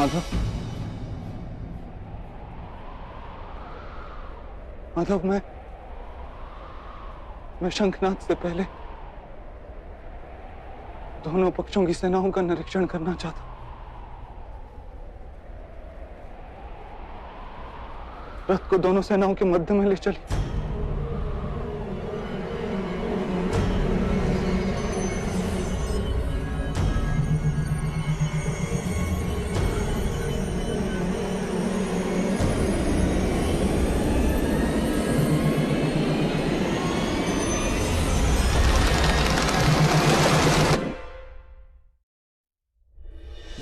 माधव, माधव, मैं शंखनाद से पहले दोनों पक्षों की सेनाओं का निरीक्षण करना चाहता हूं। रथ को दोनों सेनाओं के मध्य में ले चलिए।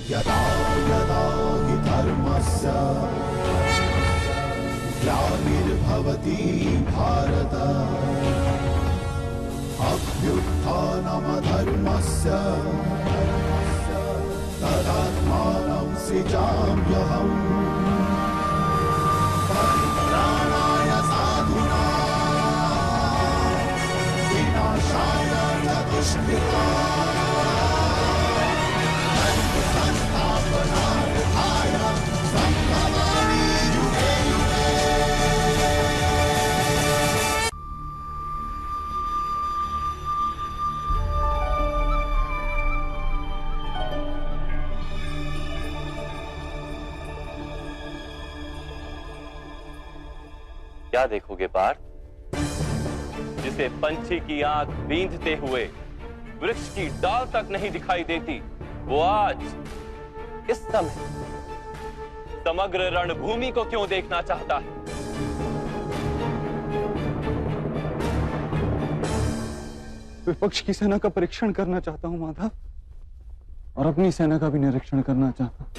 यदा यदा हि धर्मस्य ग्लानिर्भवति भारत अभ्युत्थानमधर्मस्य तदात्मानं सृजाम्यहम् परित्राणाय साधूनां विनाशाय च दुष्कृताम् क्या देखोगे पार्थ? जिसे पंछी की आंख बींधते हुए वृक्ष की डाल तक नहीं दिखाई देती, वो आज इस समय समग्र रणभूमि को क्यों देखना चाहता है? विपक्ष की सेना का परीक्षण करना चाहता हूं माधव, और अपनी सेना का भी निरीक्षण करना चाहता हूं।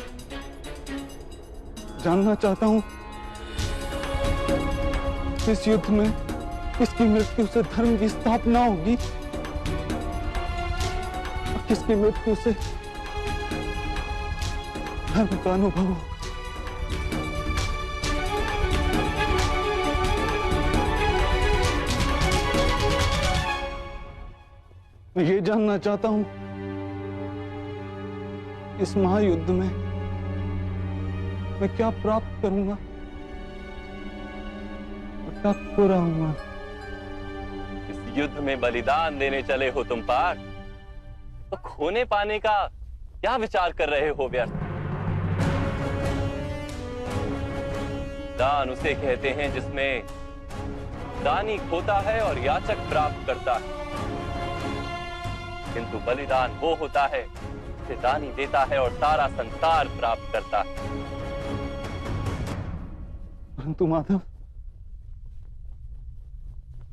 जानना चाहता हूं इस युद्ध में किसकी मृत्यु से धर्म की स्थापना होगी और किसकी मृत्यु से धर्म का अनुभव होगा। मैं ये जानना चाहता हूं इस महायुद्ध में मैं क्या प्राप्त करूंगा, क्या खो रहूंगा। इस युद्ध में बलिदान देने चले हो तुम पार्थ, तो खोने पाने का क्या विचार कर रहे हो व्यर्थ? दान उसे कहते हैं जिसमें दानी खोता है और याचक प्राप्त करता है, किंतु बलिदान वो होता है जिसे दानी देता है और सारा संसार प्राप्त करता है। परंतु माधव,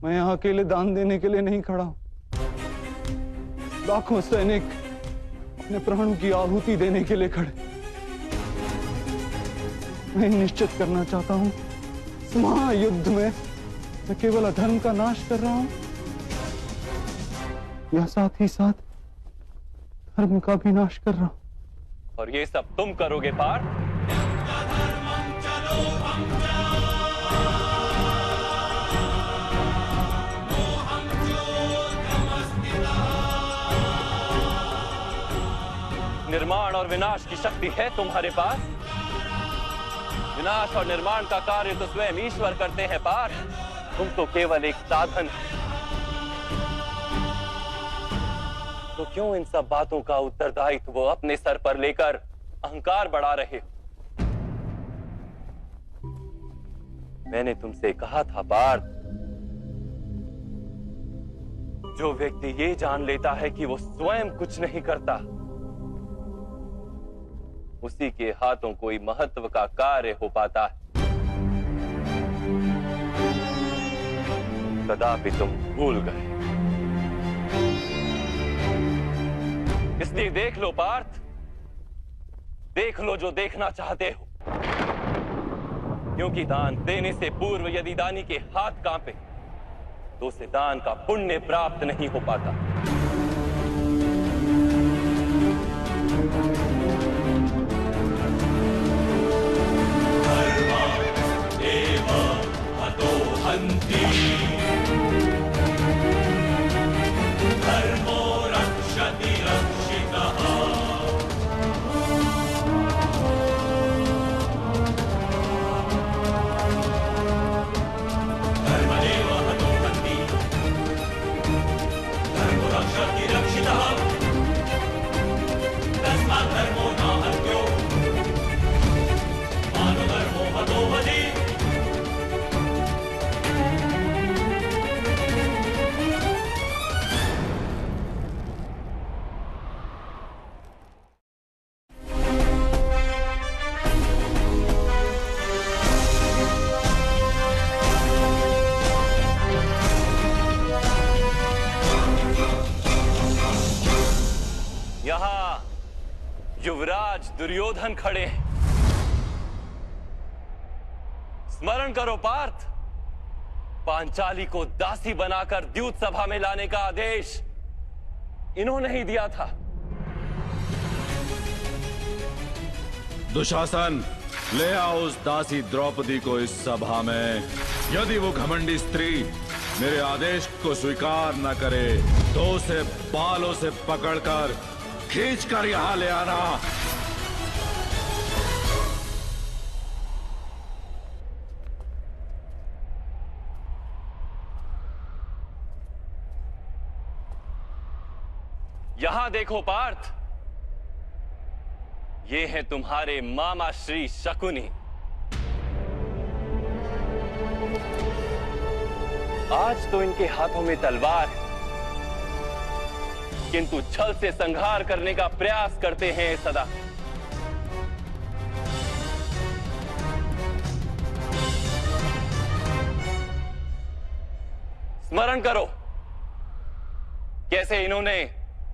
मैं यहां अकेले दान देने के लिए नहीं खड़ा हूं। लाखों सैनिक अपने प्राणों की आहुति देने के लिए खड़े। मैं निश्चित करना चाहता हूं इस महायुद्ध में मैं केवल अधर्म का नाश कर रहा हूं या साथ ही साथ धर्म का भी नाश कर रहा हूं। और ये सब तुम करोगे पार्थ? निर्माण और विनाश की शक्ति है तुम्हारे पास। विनाश और निर्माण का कार्य तो स्वयं ईश्वर करते हैं पार्थ, तुम तो केवल एक साधन। तो क्यों इन सब बातों का उत्तरदायित्व वो अपने सर पर लेकर अहंकार बढ़ा रहे हो? मैंने तुमसे कहा था पार्थ, जो व्यक्ति ये जान लेता है कि वो स्वयं कुछ नहीं करता, उसी के हाथों कोई महत्व का कार्य हो पाता है। कदापि तुम भूल गए। इसलिए देख लो पार्थ, देख लो जो देखना चाहते हो, क्योंकि दान देने से पूर्व यदि दानी के हाथ कांपे तो उसे दान का पुण्य प्राप्त नहीं हो पाता। धर्मो रक्षति रक्षितः शक्तिरक्षितः तस्मात् धर्मो न हत्यो मानधर्मो हतो बलि। यहां युवराज दुर्योधन खड़े हैं। स्मरण करो पार्थ, पांचाली को दासी बनाकर द्यूत सभा में लाने का आदेश इन्होंने ही दिया था। दुशासन, ले आओ उस दासी द्रौपदी को इस सभा में। यदि वो घमंडी स्त्री मेरे आदेश को स्वीकार न करे तो उसे बालों से पकड़कर खींचकर यहां ले आना। यहां देखो पार्थ, ये है तुम्हारे मामा श्री शकुनी। आज तो इनके हाथों में तलवार है, किंतु छल से संहार करने का प्रयास करते हैं सदा। स्मरण करो कैसे इन्होंने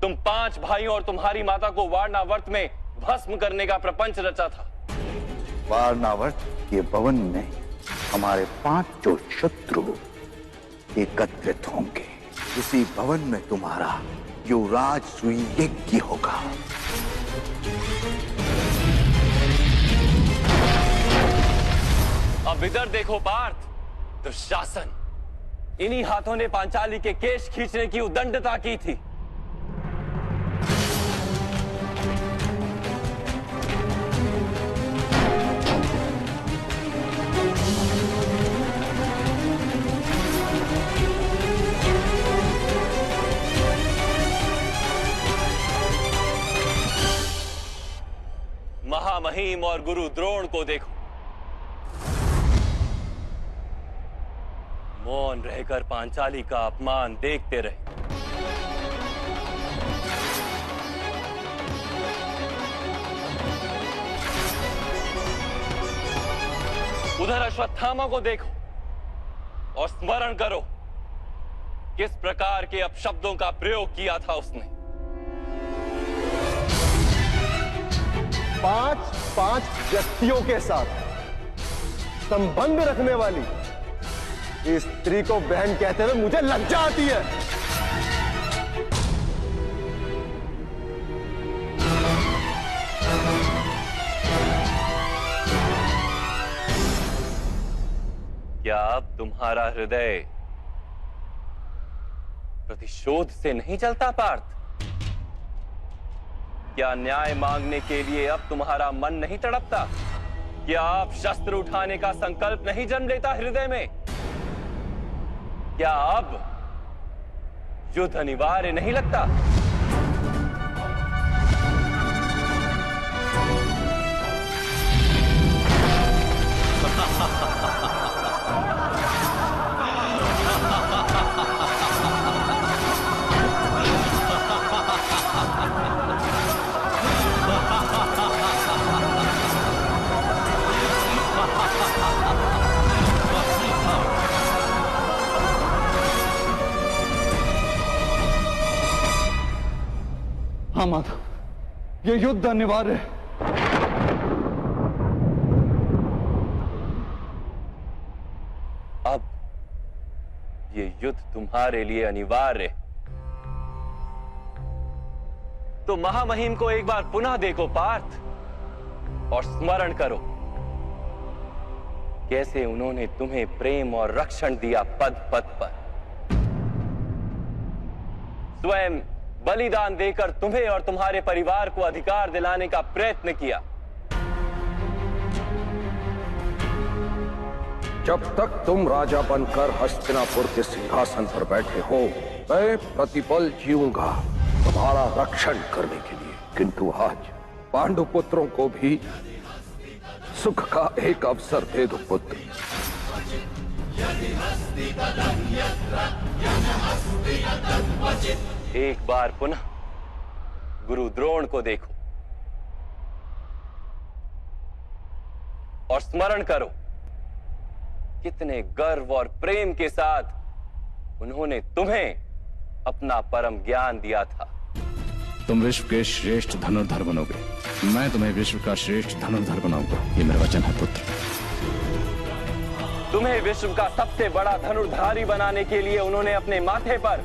तुम 5 भाइयों और तुम्हारी माता को वारणावर्त में भस्म करने का प्रपंच रचा था। वारणावर्त के भवन में हमारे 5 जो शत्रु एकत्रित होंगे, उसी भवन में तुम्हारा युवराज सुयज्ञ होगा। अब इधर देखो पार्थ, दुशासन, इन्हीं हाथों ने पांचाली के केश खींचने की उदंडता की थी। महामहिम और गुरु द्रोण को देखो, मौन रहकर पांचाली का अपमान देखते रहे। उधर अश्वत्थामा को देखो और स्मरण करो किस प्रकार के अपशब्दों का प्रयोग किया था उसने। 5 व्यक्तियों के साथ संबंध रखने वाली इस स्त्री को बहन कहते हुए मुझे लज्जा आती है। क्या अब तुम्हारा हृदय प्रतिशोध से नहीं चलता पार्थ? क्या न्याय मांगने के लिए अब तुम्हारा मन नहीं तड़पता? क्या अब शस्त्र उठाने का संकल्प नहीं जन्म लेता हृदय में? क्या अब युद्ध अनिवार्य नहीं लगता? हाँ माधव, ये युद्ध अनिवार्य है। अब ये युद्ध तुम्हारे लिए अनिवार्य है। तो महामहिम को एक बार पुनः देखो पार्थ और स्मरण करो कैसे उन्होंने तुम्हें प्रेम और रक्षण दिया पद पद पर। स्वयं बलिदान देकर तुम्हें और तुम्हारे परिवार को अधिकार दिलाने का प्रयत्न किया। जब तक तुम राजा बनकर हस्तिनापुर के सिंहासन पर बैठे हो, मैं प्रतिपल जीऊंगा तुम्हारा रक्षण करने के लिए। किंतु आज पांडु पुत्रों को भी सुख का एक अवसर दे दो पुत्र। एक बार पुनः गुरु द्रोण को देखो और स्मरण करो कितने गर्व और प्रेम के साथ उन्होंने तुम्हें अपना परम ज्ञान दिया था। तुम विश्व के श्रेष्ठ धनुर्धर बनोगे, मैं तुम्हें विश्व का श्रेष्ठ धनुर्धर बनाऊंगा, ये मेरा वचन है पुत्र। तुम्हें विश्व का सबसे बड़ा धनुर्धारी बनाने के लिए उन्होंने अपने माथे पर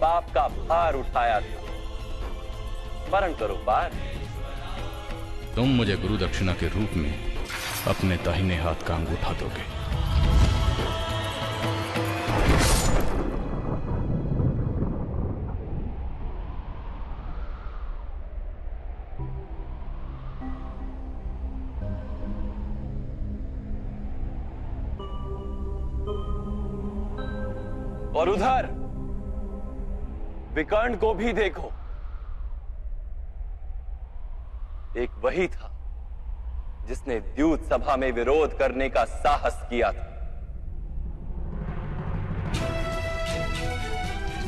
पाप का भार उठाया था। स्मरण करो पार्थ। तुम मुझे गुरु दक्षिणा के रूप में अपने दाहिने हाथ का अंगूठा दोगे। और उधर विकर्ण को भी देखो, एक वही था जिसने द्यूत सभा में विरोध करने का साहस किया था।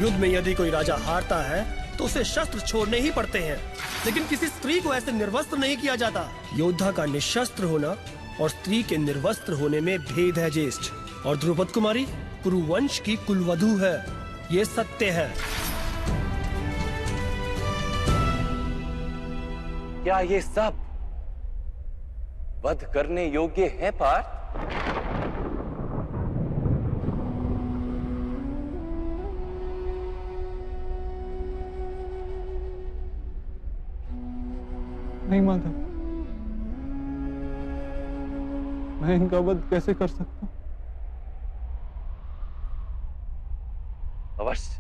युद्ध में यदि कोई राजा हारता है तो उसे शस्त्र छोड़ने ही पड़ते हैं, लेकिन किसी स्त्री को ऐसे निर्वस्त्र नहीं किया जाता। योद्धा का निशस्त्र होना और स्त्री के निर्वस्त्र होने में भेद है ज्येष्ठ। और द्रौपदी कुमारी कुरुवंश की कुलवधू है, ये सत्य है। क्या ये सब वध करने योग्य है पार्थ? नहीं माधव, मैं इनका वध कैसे कर सकता हूं? अवश्य,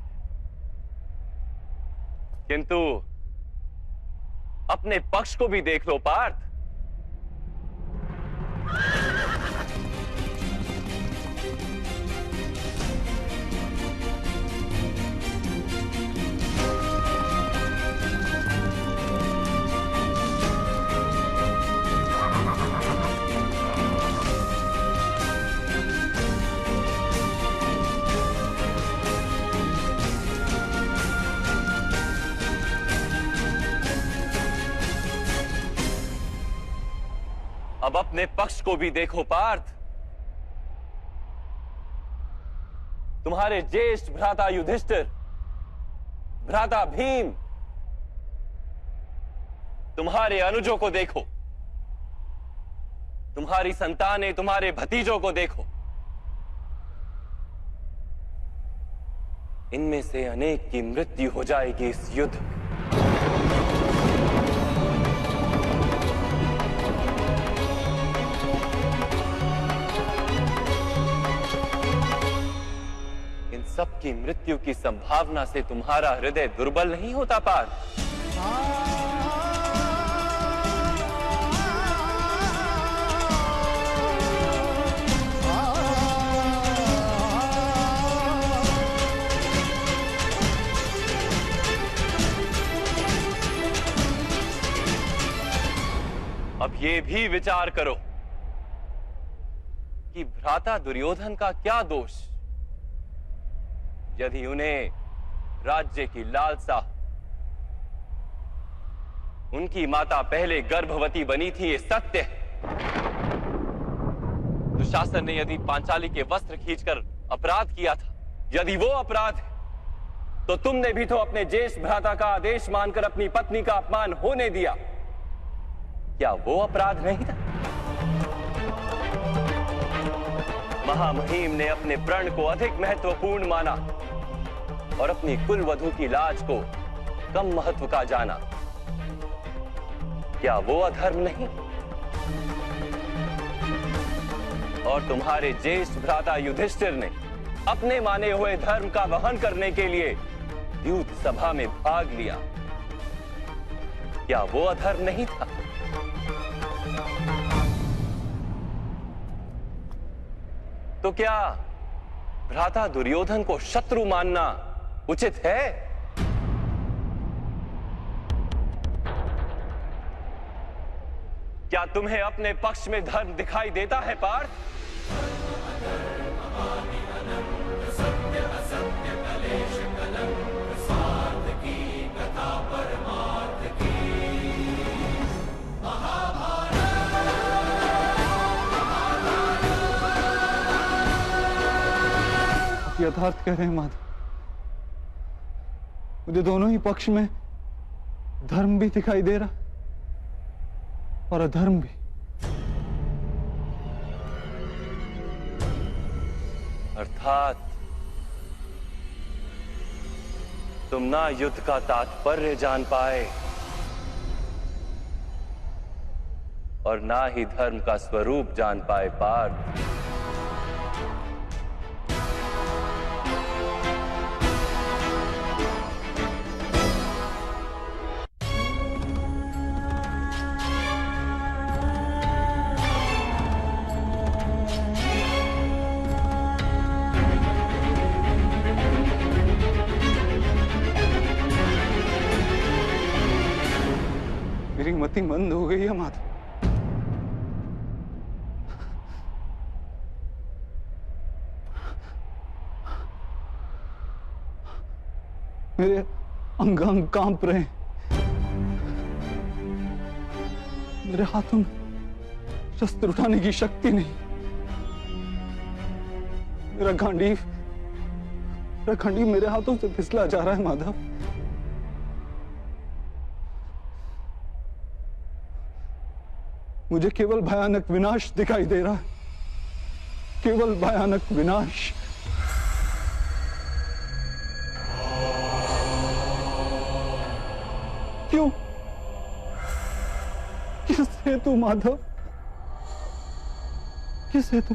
किंतु अपने पक्ष को भी देख लो पार्थ। अब अपने पक्ष को भी देखो पार्थ। तुम्हारे ज्येष्ठ भ्राता युधिष्ठिर, भ्राता भीम, तुम्हारे अनुजों को देखो, तुम्हारी संतानें, तुम्हारे भतीजों को देखो। इनमें से अनेक की मृत्यु हो जाएगी इस युद्ध में। सबकी मृत्यु की संभावना से तुम्हारा हृदय दुर्बल नहीं होता पार्थ? अब ये भी विचार करो कि भ्राता दुर्योधन का क्या दोष यदि उन्हें राज्य की लालसा। उनकी माता पहले गर्भवती बनी थी, ये सत्य है। दुशासन ने यदि पांचाली के वस्त्र खींचकर अपराध किया था, यदि वो अपराध है तो तुमने भी तो अपने ज्येष्ठ भ्राता का आदेश मानकर अपनी पत्नी का अपमान होने दिया। क्या वो अपराध नहीं था? महामहिम ने अपने प्रण को अधिक महत्वपूर्ण माना और अपनी कुलवधू की लाज को कम महत्व का जाना। क्या वो अधर्म नहीं? और तुम्हारे ज्येष्ठ भ्राता युधिष्ठिर ने अपने माने हुए धर्म का वहन करने के लिए द्यूत सभा में भाग लिया। क्या वो अधर्म नहीं था? तो क्या भ्राता दुर्योधन को शत्रु मानना उचित है? क्या तुम्हें अपने पक्ष में धर्म दिखाई देता है पार्थ? यथार्थ कह रहे हैं माधव, मुझे दोनों ही पक्ष में धर्म भी दिखाई दे रहा और अधर्म भी। अर्थात तुम ना युद्ध का तात्पर्य जान पाए और ना ही धर्म का स्वरूप जान पाए पार्थ। मेरी मति मंद हो गई है माधव। मेरे अंग अंग कांप रहे हैं। मेरे हाथों में शस्त्र उठाने की शक्ति नहीं। मेरा गांडीव मेरे हाथों से फिसला जा रहा है माधव। मुझे केवल भयानक विनाश दिखाई दे रहा है, केवल भयानक विनाश। क्यों? किस हेतु माधव? किस हेतु?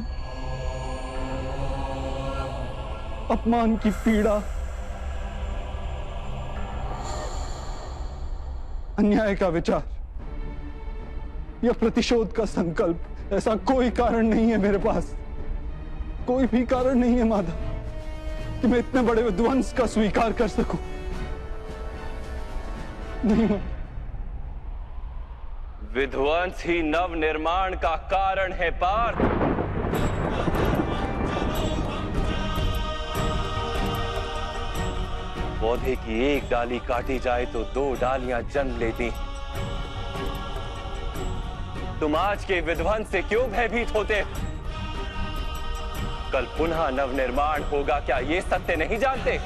अपमान की पीड़ा, अन्याय का विचार या प्रतिशोध का संकल्प, ऐसा कोई कारण नहीं है मेरे पास। कोई भी कारण नहीं है माधव कि मैं इतने बड़े विध्वंस का स्वीकार कर सकूं। नहीं माधव। विध्वंस ही नव निर्माण का कारण है पार्थ। पौधे की एक डाली काटी जाए तो दो डालियां जन्म लेती। तुम आज के विध्वंस से क्यों भयभीत होते? कल पुनः नवनिर्माण होगा, क्या ये सत्य नहीं जानते?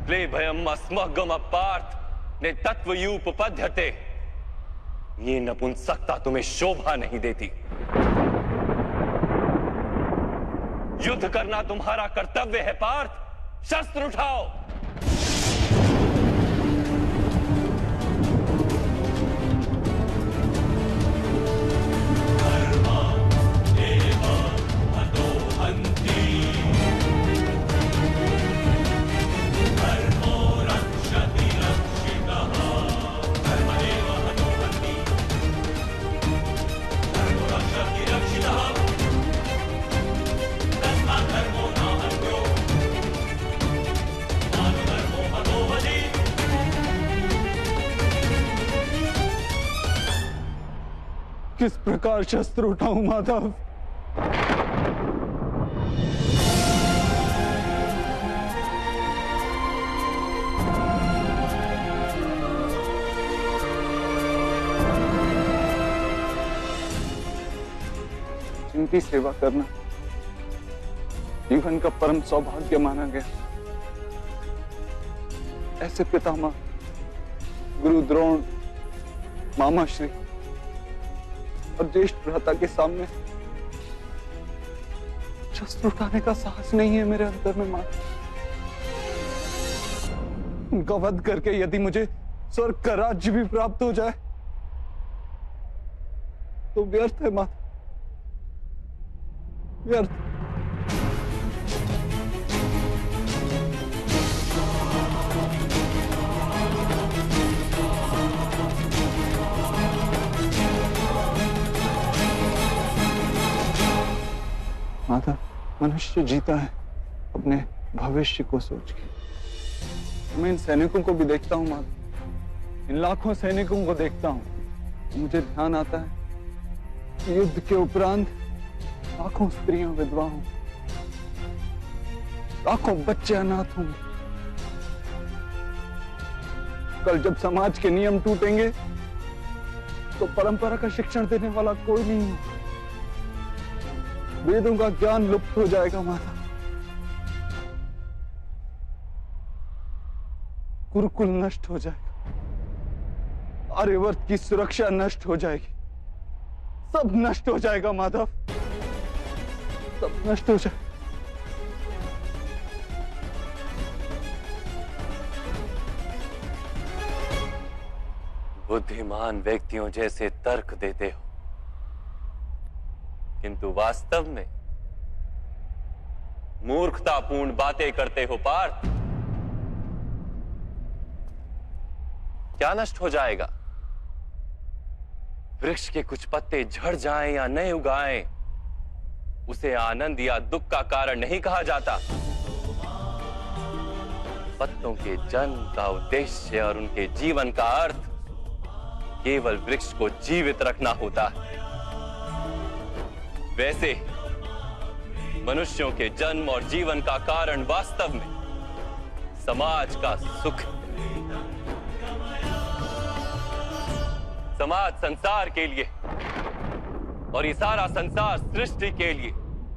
क्लेभयम् अस्मग्गम पार्थ ने तत्वयूपपद्यते। ये नपुंसकता तुम्हें शोभा नहीं देती। युद्ध करना तुम्हारा कर्तव्य है पार्थ। शस्त्र उठाओ। किस प्रकार शस्त्र उठाऊं माधव? जिनकी सेवा करना जीवन का परम सौभाग्य माना गया, ऐसे पितामह गुरु द्रोण, मामा श्री और ज्येष्ठ भ्राता के सामने शस्त्र उठाने का साहस नहीं है मेरे अंदर में माता। उनका वध करके यदि मुझे स्वर्ग का राज्य भी प्राप्त हो जाए तो व्यर्थ है माता, व्यर्थ। माधव, मनुष्य जीता है अपने भविष्य को सोच के। मैं इन सैनिकों को भी देखता हूँ माधव, इन लाखों सैनिकों को देखता हूँ, मुझे ध्यान आता है कि युद्ध के उपरांत लाखों स्त्रियां विधवा हों, लाखों बच्चे अनाथ होंगे। कल जब समाज के नियम टूटेंगे तो परंपरा का शिक्षण देने वाला कोई नहीं होगा, वेदों का ज्ञान लुप्त हो जाएगा माता, गुरुकुल नष्ट हो जाएगा, आर्यवर्त की सुरक्षा नष्ट हो जाएगी, सब नष्ट हो जाएगा माधव, सब नष्ट हो जाएगा। बुद्धिमान व्यक्तियों जैसे तर्क देते हो, किंतु वास्तव में मूर्खतापूर्ण बातें करते हो पार्थ। क्या नष्ट हो जाएगा? वृक्ष के कुछ पत्ते झड़ जाएं या नए उगाएं, उसे आनंद या दुख का कारण नहीं कहा जाता। पत्तों के जन्म का उद्देश्य और उनके जीवन का अर्थ केवल वृक्ष को जीवित रखना होता है। वैसे मनुष्यों के जन्म और जीवन का कारण वास्तव में समाज का सुख है। समाज संसार के लिए और ये सारा संसार सृष्टि के लिए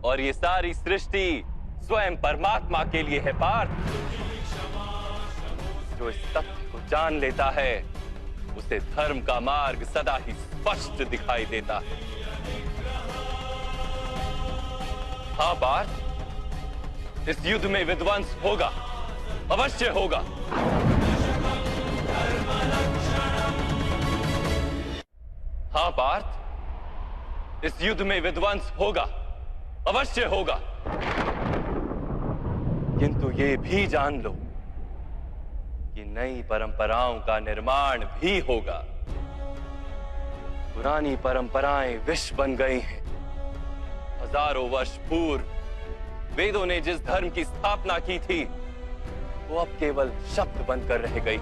और ये सारी सृष्टि स्वयं परमात्मा के लिए है पार्थ। जो इस तथ्य को जान लेता है उसे धर्म का मार्ग सदा ही स्पष्ट दिखाई देता है। हाँ पार्थ, इस युद्ध में विध्वंस होगा, अवश्य होगा। हाँ पार्थ, इस युद्ध में विध्वंस होगा, अवश्य होगा। किंतु ये भी जान लो कि नई परंपराओं का निर्माण भी होगा। पुरानी परंपराएं विष बन गई हैं। हजारों वर्ष पूर्व वेदों ने जिस धर्म की स्थापना की थी वो अब केवल शब्द बनकर रह गई।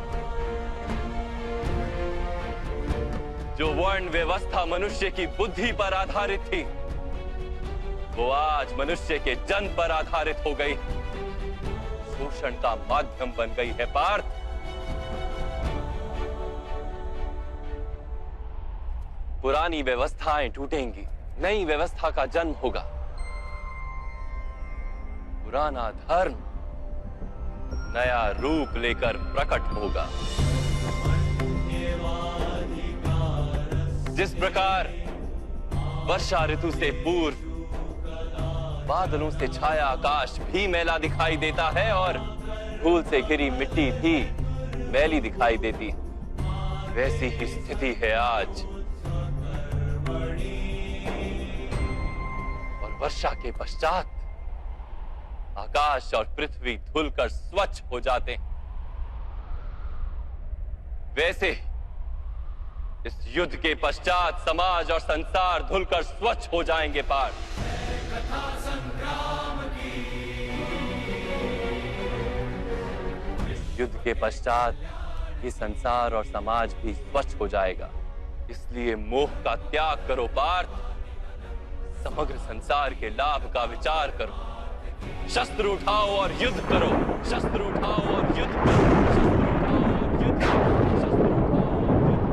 जो वर्ण व्यवस्था मनुष्य की बुद्धि पर आधारित थी वो आज मनुष्य के जन्म पर आधारित हो गई, शोषण का माध्यम बन गई है पार्थ। पुरानी व्यवस्थाएं टूटेंगी, नई व्यवस्था का जन्म होगा। पुराना धर्म नया रूप लेकर प्रकट होगा। जिस प्रकार वर्षा ऋतु से पूर्व बादलों से छाया आकाश भी मैला दिखाई देता है और धूल से घिरी मिट्टी भी मैली दिखाई देती, वैसी ही स्थिति है आज। और वर्षा के पश्चात आकाश और पृथ्वी धुलकर स्वच्छ हो जाते हैं। वैसे इस युद्ध के पश्चात समाज और संसार धुलकर स्वच्छ हो जाएंगे पार्थ। इस युद्ध के पश्चात ये संसार और समाज भी स्वच्छ हो जाएगा। इसलिए मोह का त्याग करो पार्थ, समग्र संसार के लाभ का विचार करो। शस्त्र उठाओ और युद्ध करो, शस्त्र उठाओ और युद्ध करो, शस्त्र उठाओ और युद्ध करो, शस्त्र उठाओ और युद्ध करो।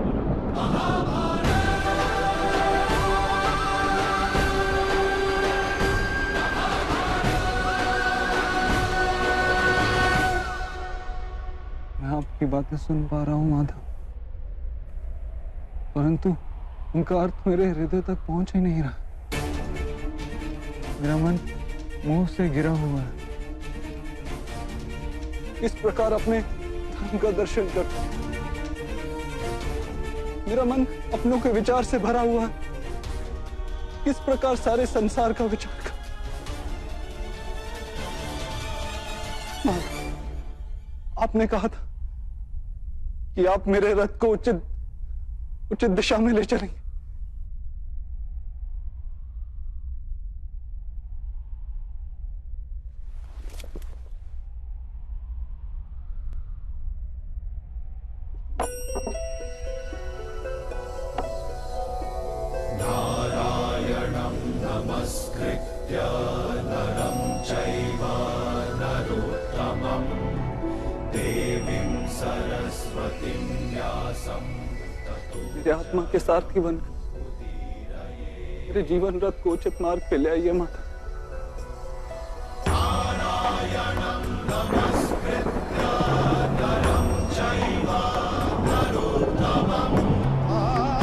मैं आपकी बातें सुन पा रहा हूं माधव, परंतु उनका अर्थ मेरे हृदय तक पहुंच ही नहीं रहा। मेरा मन मोह से गिरा हुआ है। इस प्रकार अपने धर्म का दर्शन कर मेरा मन अपनों के विचार से भरा हुआ है। किस प्रकार सारे संसार का विचार कर। आपने कहा था कि आप मेरे रथ को उचित दिशा में ले चलेंगे। चैव नरोत्तमम् देवीं सरस्वतीं व्यासं मेरे आत्मा के सारथी बनकर मेरे जीवन रथ को उचित मार्ग पे ले आइए माता। नारायणं नमस्कृत्य नरं चैव नरोत्तमम्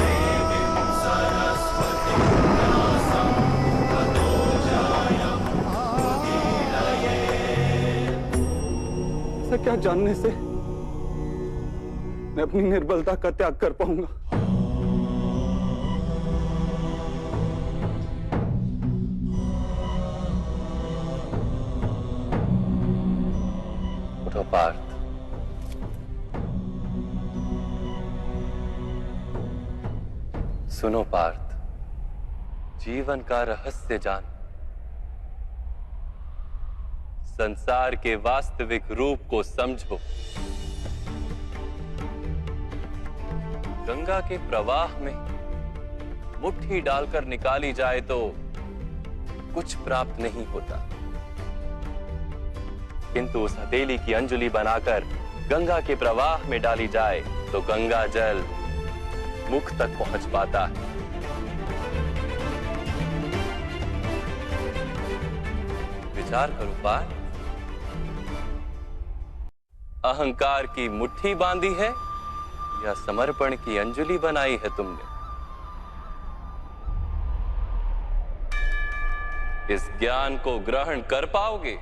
देवीं सरस्वतीं व्यासं ततो जयमुदीरये। ऐसा क्या जानने से मैं अपनी निर्बलता का त्याग कर पाऊंगा? उठो पार्थ, सुनो पार्थ, जीवन का रहस्य जान, संसार के वास्तविक रूप को समझो। गंगा के प्रवाह में मुट्ठी डालकर निकाली जाए तो कुछ प्राप्त नहीं होता, किंतु उस हथेली की अंजुलि बनाकर गंगा के प्रवाह में डाली जाए तो गंगा जल मुख तक पहुंच पाता है। विचार करो पार्थ, अहंकार की मुट्ठी बांधी है या समर्पण की अंजुलि बनाई है तुमने? इस ज्ञान को ग्रहण कर पाओगे?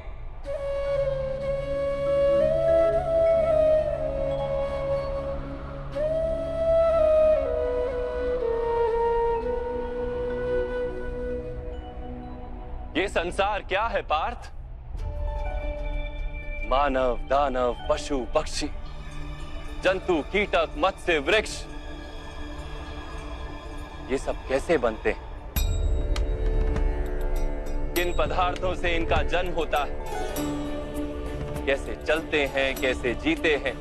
ये संसार क्या है पार्थ? मानव, दानव, पशु, पक्षी, जंतु, कीटक, मत्स्य, वृक्ष, ये सब कैसे बनते हैं? किन पदार्थों से इनका जन्म होता है? कैसे चलते हैं, कैसे जीते हैं?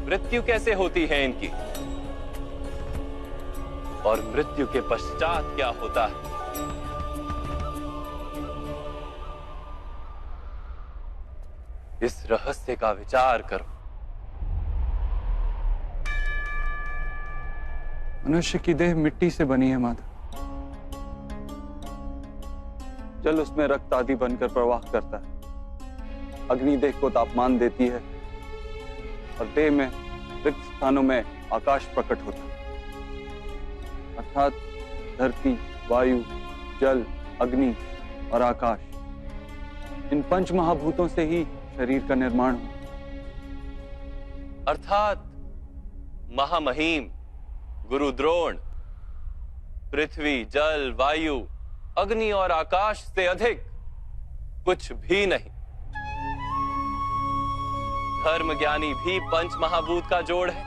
मृत्यु कैसे होती है इनकी? और मृत्यु के पश्चात क्या होता है? इस रहस्य का विचार करो। मनुष्य की देह मिट्टी से बनी है माता। जल उसमें रक्त आदि बनकर प्रवाह करता है, अग्नि देह को तापमान देती है और देह में रिक्त स्थानों में आकाश प्रकट होता है। अर्थात धरती, वायु, जल, अग्नि और आकाश, इन पंच महाभूतों से ही शरीर का निर्माण हो। अर्थात महामहिम गुरु द्रोण पृथ्वी, जल, वायु, अग्नि और आकाश से अधिक कुछ भी नहीं। धर्म ज्ञानी भी पंच महाभूत का जोड़ है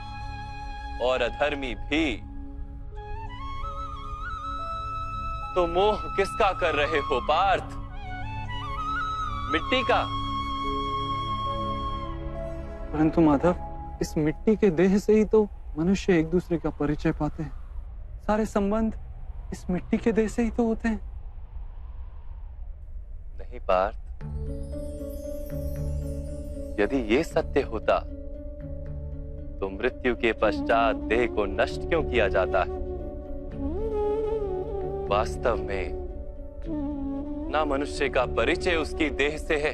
और अधर्मी भी। तो मोह किसका कर रहे हो पार्थ? मिट्टी का? परंतु माधव, इस मिट्टी के देह से ही तो मनुष्य एक दूसरे का परिचय पाते हैं। सारे संबंध इस मिट्टी के देह से ही तो होते हैं। नहीं पार्थ, यदि ये सत्य होता तो मृत्यु के पश्चात देह को नष्ट क्यों किया जाता है? वास्तव में ना मनुष्य का परिचय उसकी देह से है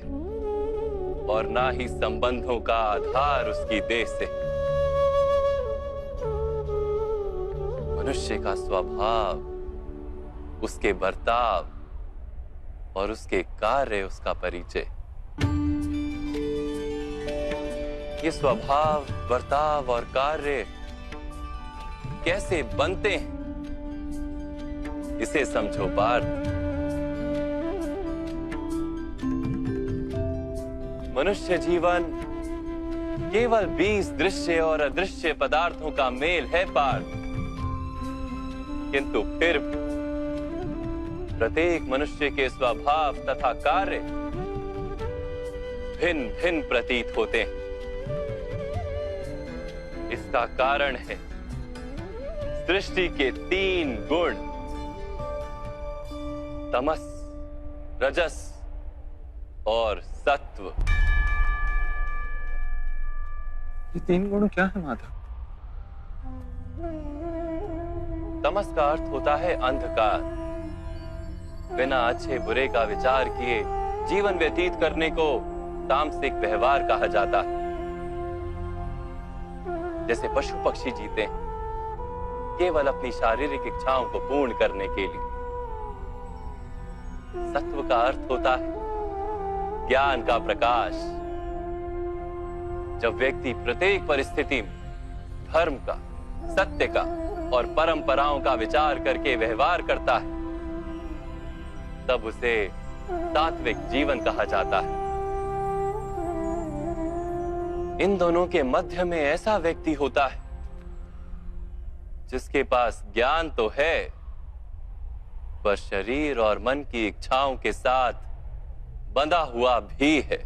और ना ही संबंधों का आधार उसकी देह से। मनुष्य का स्वभाव, उसके बर्ताव और उसके कार्य उसका परिचय। ये स्वभाव, बर्ताव और कार्य कैसे बनते हैं, इसे समझो पार्थ। मनुष्य जीवन केवल 20 दृश्य और अदृश्य पदार्थों का मेल है पार्थ, किंतु फिर प्रत्येक मनुष्य के स्वभाव तथा कार्य भिन्न भिन्न प्रतीत होते हैं। इसका कारण है सृष्टि के 3 गुण, तमस, रजस और सत्व। ये तीन गुण क्या है माधव? तमस का अर्थ होता है अंधकार। बिना अच्छे बुरे का विचार किए जीवन व्यतीत करने को तामसिक व्यवहार कहा जाता है। जैसे पशु पक्षी जीते हैं केवल अपनी शारीरिक इच्छाओं को पूर्ण करने के लिए। सत्व का अर्थ होता है ज्ञान का प्रकाश। जब व्यक्ति प्रत्येक परिस्थिति में धर्म का, सत्य का और परंपराओं का विचार करके व्यवहार करता है तब उसे सात्विक जीवन कहा जाता है। इन दोनों के मध्य में ऐसा व्यक्ति होता है जिसके पास ज्ञान तो है पर शरीर और मन की इच्छाओं के साथ बंधा हुआ भी है।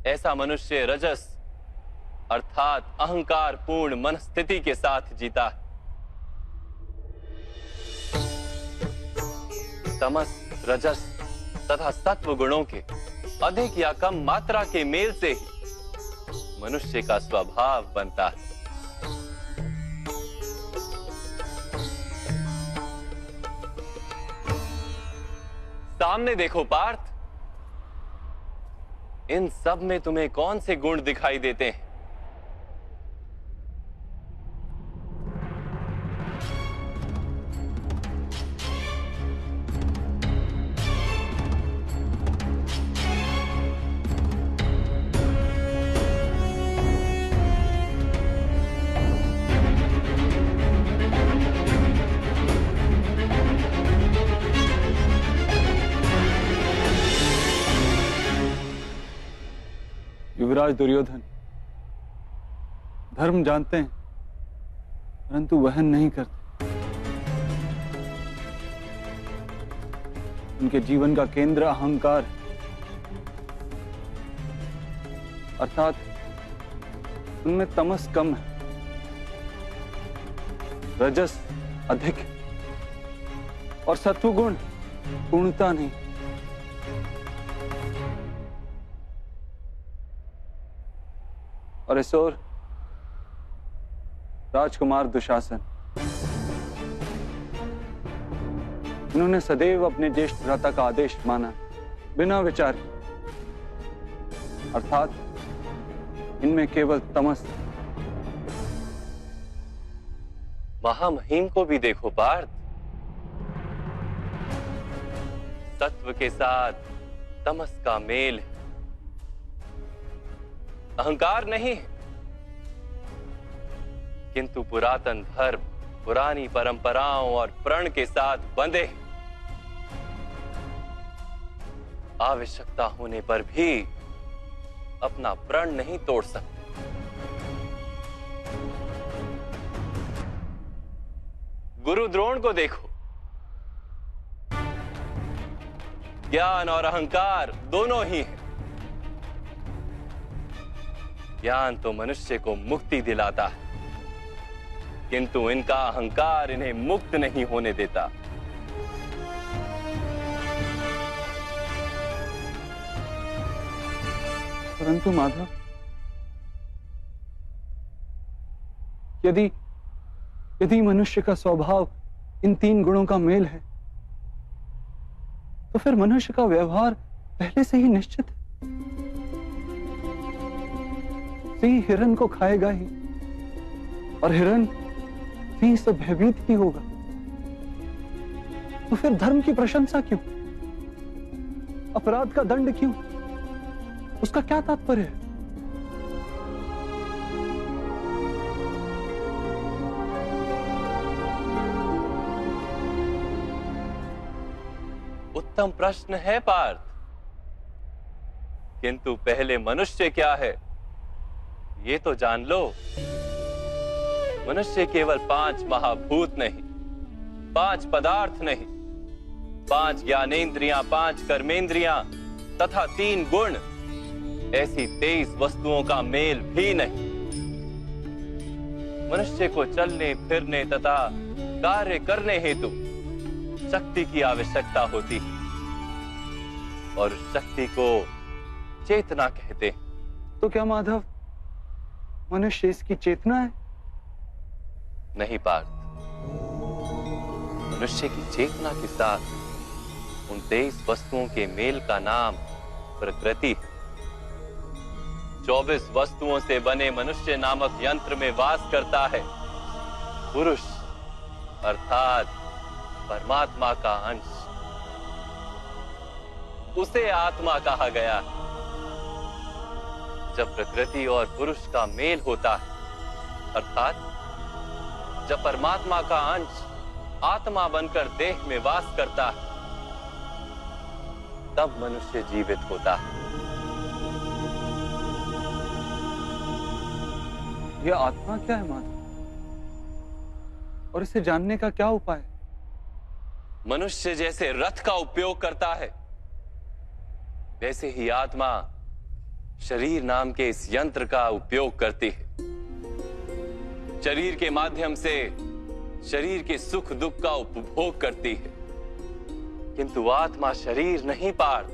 ऐसा मनुष्य रजस अर्थात अहंकार पूर्ण मनस्थिति के साथ जीता है। तमस, रजस तथा सत्व गुणों के अधिक या कम मात्रा के मेल से ही मनुष्य का स्वभाव बनता है। सामने देखो पार्थ, इन सब में तुम्हें कौन से गुण दिखाई देते हैं? युवराज दुर्योधन धर्म जानते हैं परंतु वहन नहीं करते। उनके जीवन का केंद्र अहंकार है, अर्थात उनमें तमस कम है, रजस अधिक है और सत्वगुण पूर्णता नहीं। और इस ओर राजकुमार दुशासन, इन्होंने सदैव अपने ज्येष्ठ भ्राता का आदेश माना बिना विचार, अर्थात इनमें केवल तमस। महामहिम को भी देखो पार्थ, सत्व के साथ तमस का मेल है। अहंकार नहीं है किंतु पुरातन धर्म, पुरानी परंपराओं और प्रण के साथ बंधे, आवश्यकता होने पर भी अपना प्रण नहीं तोड़ सकते। गुरु द्रोण को देखो, ज्ञान और अहंकार दोनों ही हैं। ज्ञान तो मनुष्य को मुक्ति दिलाता है किंतु इनका अहंकार इन्हें मुक्त नहीं होने देता। परंतु माधव, यदि मनुष्य का स्वभाव इन तीन गुणों का मेल है तो फिर मनुष्य का व्यवहार पहले से ही निश्चित है। सिंह हिरन को खाएगा ही और हिरन सिंह से भयभीत ही होगा। तो फिर धर्म की प्रशंसा क्यों? अपराध का दंड क्यों? उसका क्या तात्पर्य है? उत्तम प्रश्न है पार्थ, किंतु पहले मनुष्य क्या है ये तो जान लो। मनुष्य केवल 5 महाभूत नहीं, 5 पदार्थ नहीं, 5 ज्ञानेंद्रियां, 5 कर्मेंद्रियां तथा 3 गुण, ऐसी 23 वस्तुओं का मेल भी नहीं। मनुष्य को चलने फिरने तथा कार्य करने हेतु शक्ति की आवश्यकता होती है। और उस शक्ति को चेतना कहते हैं। तो क्या माधव मनुष्य इसकी चेतना है? नहीं पार्थ, मनुष्य की चेतना के साथ उन 23 वस्तुओं के मेल का नाम प्रकृति है। 24 वस्तुओं से बने मनुष्य नामक यंत्र में वास करता है पुरुष, अर्थात परमात्मा का अंश। उसे आत्मा कहा गया। जब प्रकृति और पुरुष का मेल होता है, अर्थात जब परमात्मा का अंश आत्मा बनकर देह में वास करता है, तब मनुष्य जीवित होता है। यह आत्मा क्या है माधव, और इसे जानने का क्या उपाय है? मनुष्य जैसे रथ का उपयोग करता है, वैसे ही आत्मा शरीर नाम के इस यंत्र का उपयोग करती है। शरीर के माध्यम से शरीर के सुख दुख का उपभोग करती है, किंतु आत्मा शरीर नहीं पार्थ।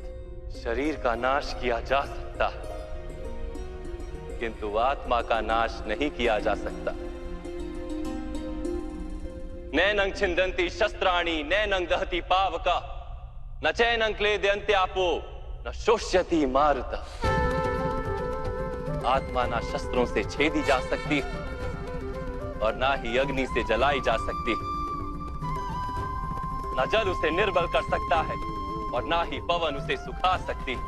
शरीर का नाश किया जा सकता है, किंतु आत्मा का नाश नहीं किया जा सकता। नैनं छिन्दन्ति शस्त्राणि नैनं दहति पावका न चैनं क्लेदयन्त्यापो न शोष्यति मारुता। आत्मा ना शस्त्रों से छेदी जा सकती है और ना ही अग्नि से जलाई जा सकती है। ना जल उसे निर्बल कर सकता है और ना ही पवन उसे सुखा सकती है।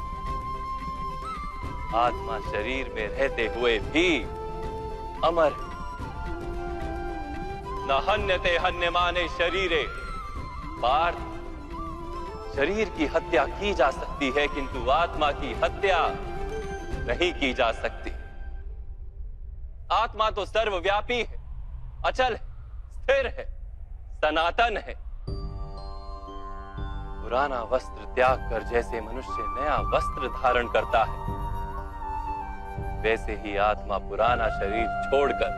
आत्मा शरीर में रहते हुए भी अमर है। न हन्यते हन्यमाने शरीरे। पार्थ, शरीर की हत्या की जा सकती है, किंतु आत्मा की हत्या नहीं की जा सकती। आत्मा तो सर्वव्यापी है, अचल है, स्थिर है, सनातन है। पुराना वस्त्र त्याग कर जैसे मनुष्य नया वस्त्र धारण करता है, वैसे ही आत्मा पुराना शरीर छोड़कर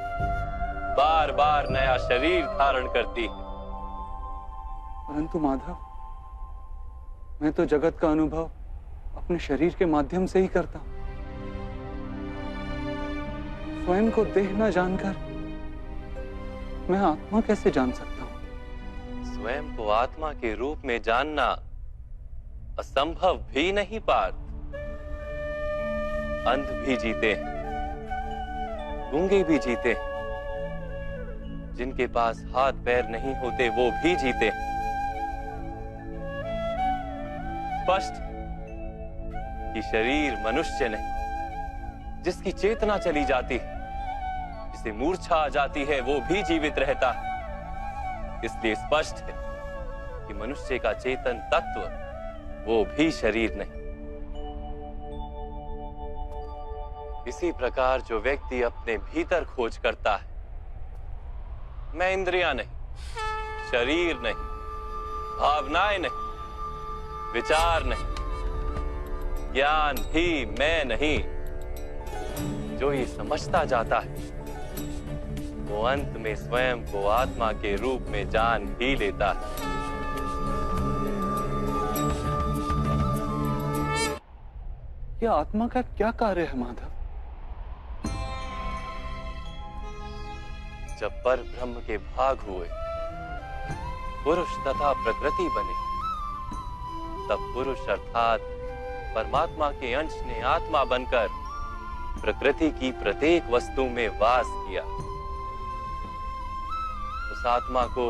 बार बार नया शरीर धारण करती है। परंतु माधव, मैं तो जगत का अनुभव अपने शरीर के माध्यम से ही करता हूं। स्वयं को देह न जानकर मैं आत्मा कैसे जान सकता हूं? स्वयं को आत्मा के रूप में जानना असंभव भी नहीं पार्थ। अंध भी जीते हैं, गूंगे भी जीते हैं, जिनके पास हाथ पैर नहीं होते वो भी जीते हैं। स्पष्ट कि शरीर मनुष्य नहीं, जिसकी चेतना चली जाती है, जिसे मूर्छा आ जाती है, वो भी जीवित रहता है। इसलिए स्पष्ट है कि मनुष्य का चेतन तत्व वो भी शरीर नहीं। इसी प्रकार जो व्यक्ति अपने भीतर खोज करता है, मैं इंद्रियां नहीं, शरीर नहीं, भावनाएं नहीं, विचार नहीं, ज्ञान भी मैं नहीं, जो ये समझता जाता है, वो अंत में स्वयं को आत्मा के रूप में जान ही लेता है। यह आत्मा का क्या कार्य है माधव? जब पर ब्रह्म के भाग हुए, पुरुष तथा प्रकृति बने, तब पुरुष अर्थात परमात्मा के अंश ने आत्मा बनकर प्रकृति की प्रत्येक वस्तु में वास किया। उस आत्मा को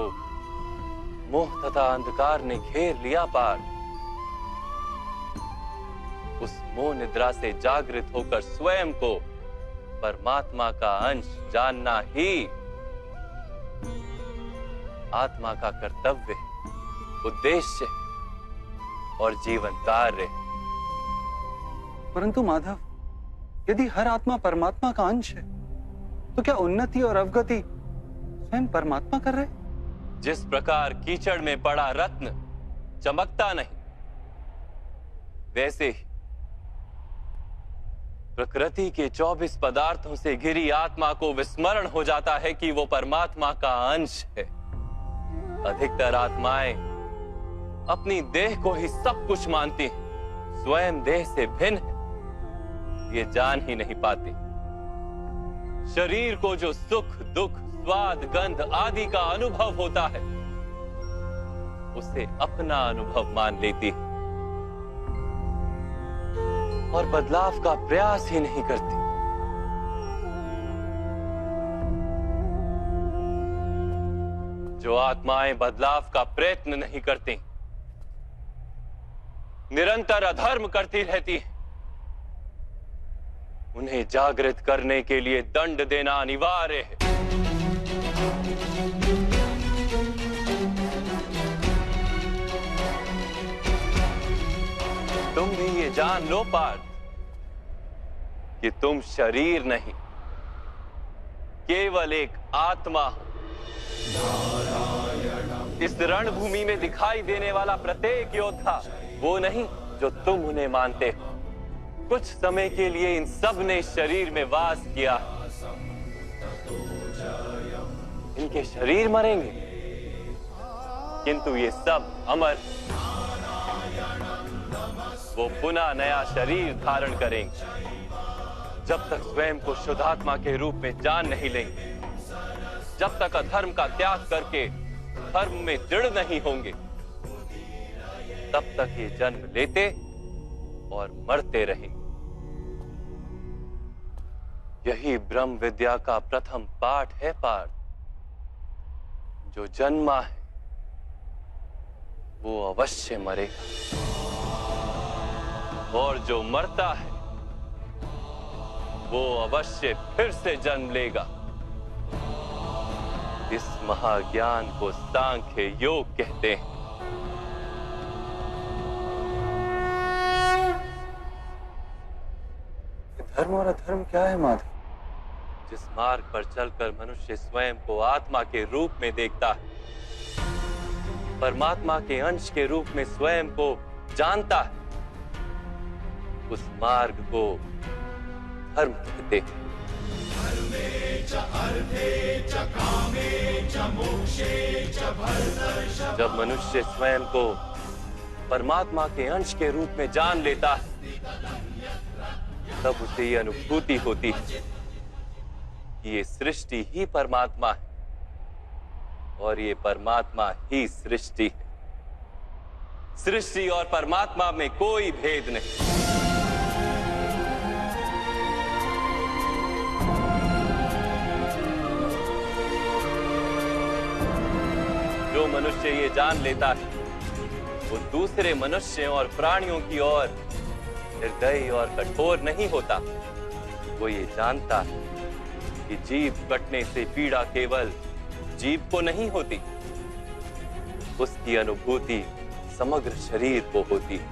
मोह तथा अंधकार ने घेर लिया पार। उस मोह निद्रा से जागृत होकर स्वयं को परमात्मा का अंश जानना ही आत्मा का कर्तव्य, उद्देश्य और जीवन कार्य। परंतु माधव, यदि हर आत्मा परमात्मा का अंश है, तो क्या उन्नति और अवगति स्वयं परमात्मा कर रहे? जिस प्रकार कीचड़ में पड़ा रत्न चमकता नहीं, वैसे ही प्रकृति के 24 पदार्थों से घिरी आत्मा को विस्मरण हो जाता है कि वो परमात्मा का अंश है। अधिकतर आत्माएं अपनी देह को ही सब कुछ मानती हैं, स्वयं देह से भिन्न है, ये जान ही नहीं पाते। शरीर को जो सुख, दुख, स्वाद, गंध आदि का अनुभव होता है, उसे अपना अनुभव मान लेती है और बदलाव का प्रयास ही नहीं करती। जो आत्माएं बदलाव का प्रयत्न नहीं करती, निरंतर अधर्म करती रहती हैं, उन्हें जागृत करने के लिए दंड देना अनिवार्य है। तुम भी ये जान लो पार्थ कि तुम शरीर नहीं, केवल एक आत्मा हो। इस रणभूमि में दिखाई देने वाला प्रत्येक योद्धा वो नहीं जो तुम उन्हें मानते हो। कुछ समय के लिए इन सब ने शरीर में वास किया, इनके शरीर मरेंगे, किंतु ये सब अमर, वो पुनः नया शरीर धारण करेंगे। जब तक स्वयं को शुद्धात्मा के रूप में जान नहीं लेंगे, जब तक अधर्म का त्याग करके धर्म में दृढ़ नहीं होंगे, तब तक ये जन्म लेते और मरते रहेंगे। यही ब्रह्म विद्या का प्रथम पाठ है पार्थ। जो जन्मा है वो अवश्य मरेगा, और जो मरता है वो अवश्य फिर से जन्म लेगा। इस महाज्ञान को सांख्य योग कहते हैं। धर्म और अधर्म क्या है माधव? जिस मार्ग पर चलकर मनुष्य स्वयं को आत्मा के रूप में देखता है, परमात्मा के अंश के रूप में स्वयं को जानता है, उस मार्ग को धर्म कहते हैं। जब मनुष्य स्वयं को परमात्मा के अंश के रूप में जान लेता है, तब उसे ये अनुभूति होती है कि ये सृष्टि ही परमात्मा है और ये परमात्मा ही सृष्टि है। सृष्टि और परमात्मा में कोई भेद नहीं। जो मनुष्य ये जान लेता है, वो दूसरे मनुष्यों और प्राणियों की ओर निर्दयी और कठोर नहीं होता। वो ये जानता है कि जीव कटने से पीड़ा केवल जीव को नहीं होती, उसकी अनुभूति समग्र शरीर को होती है।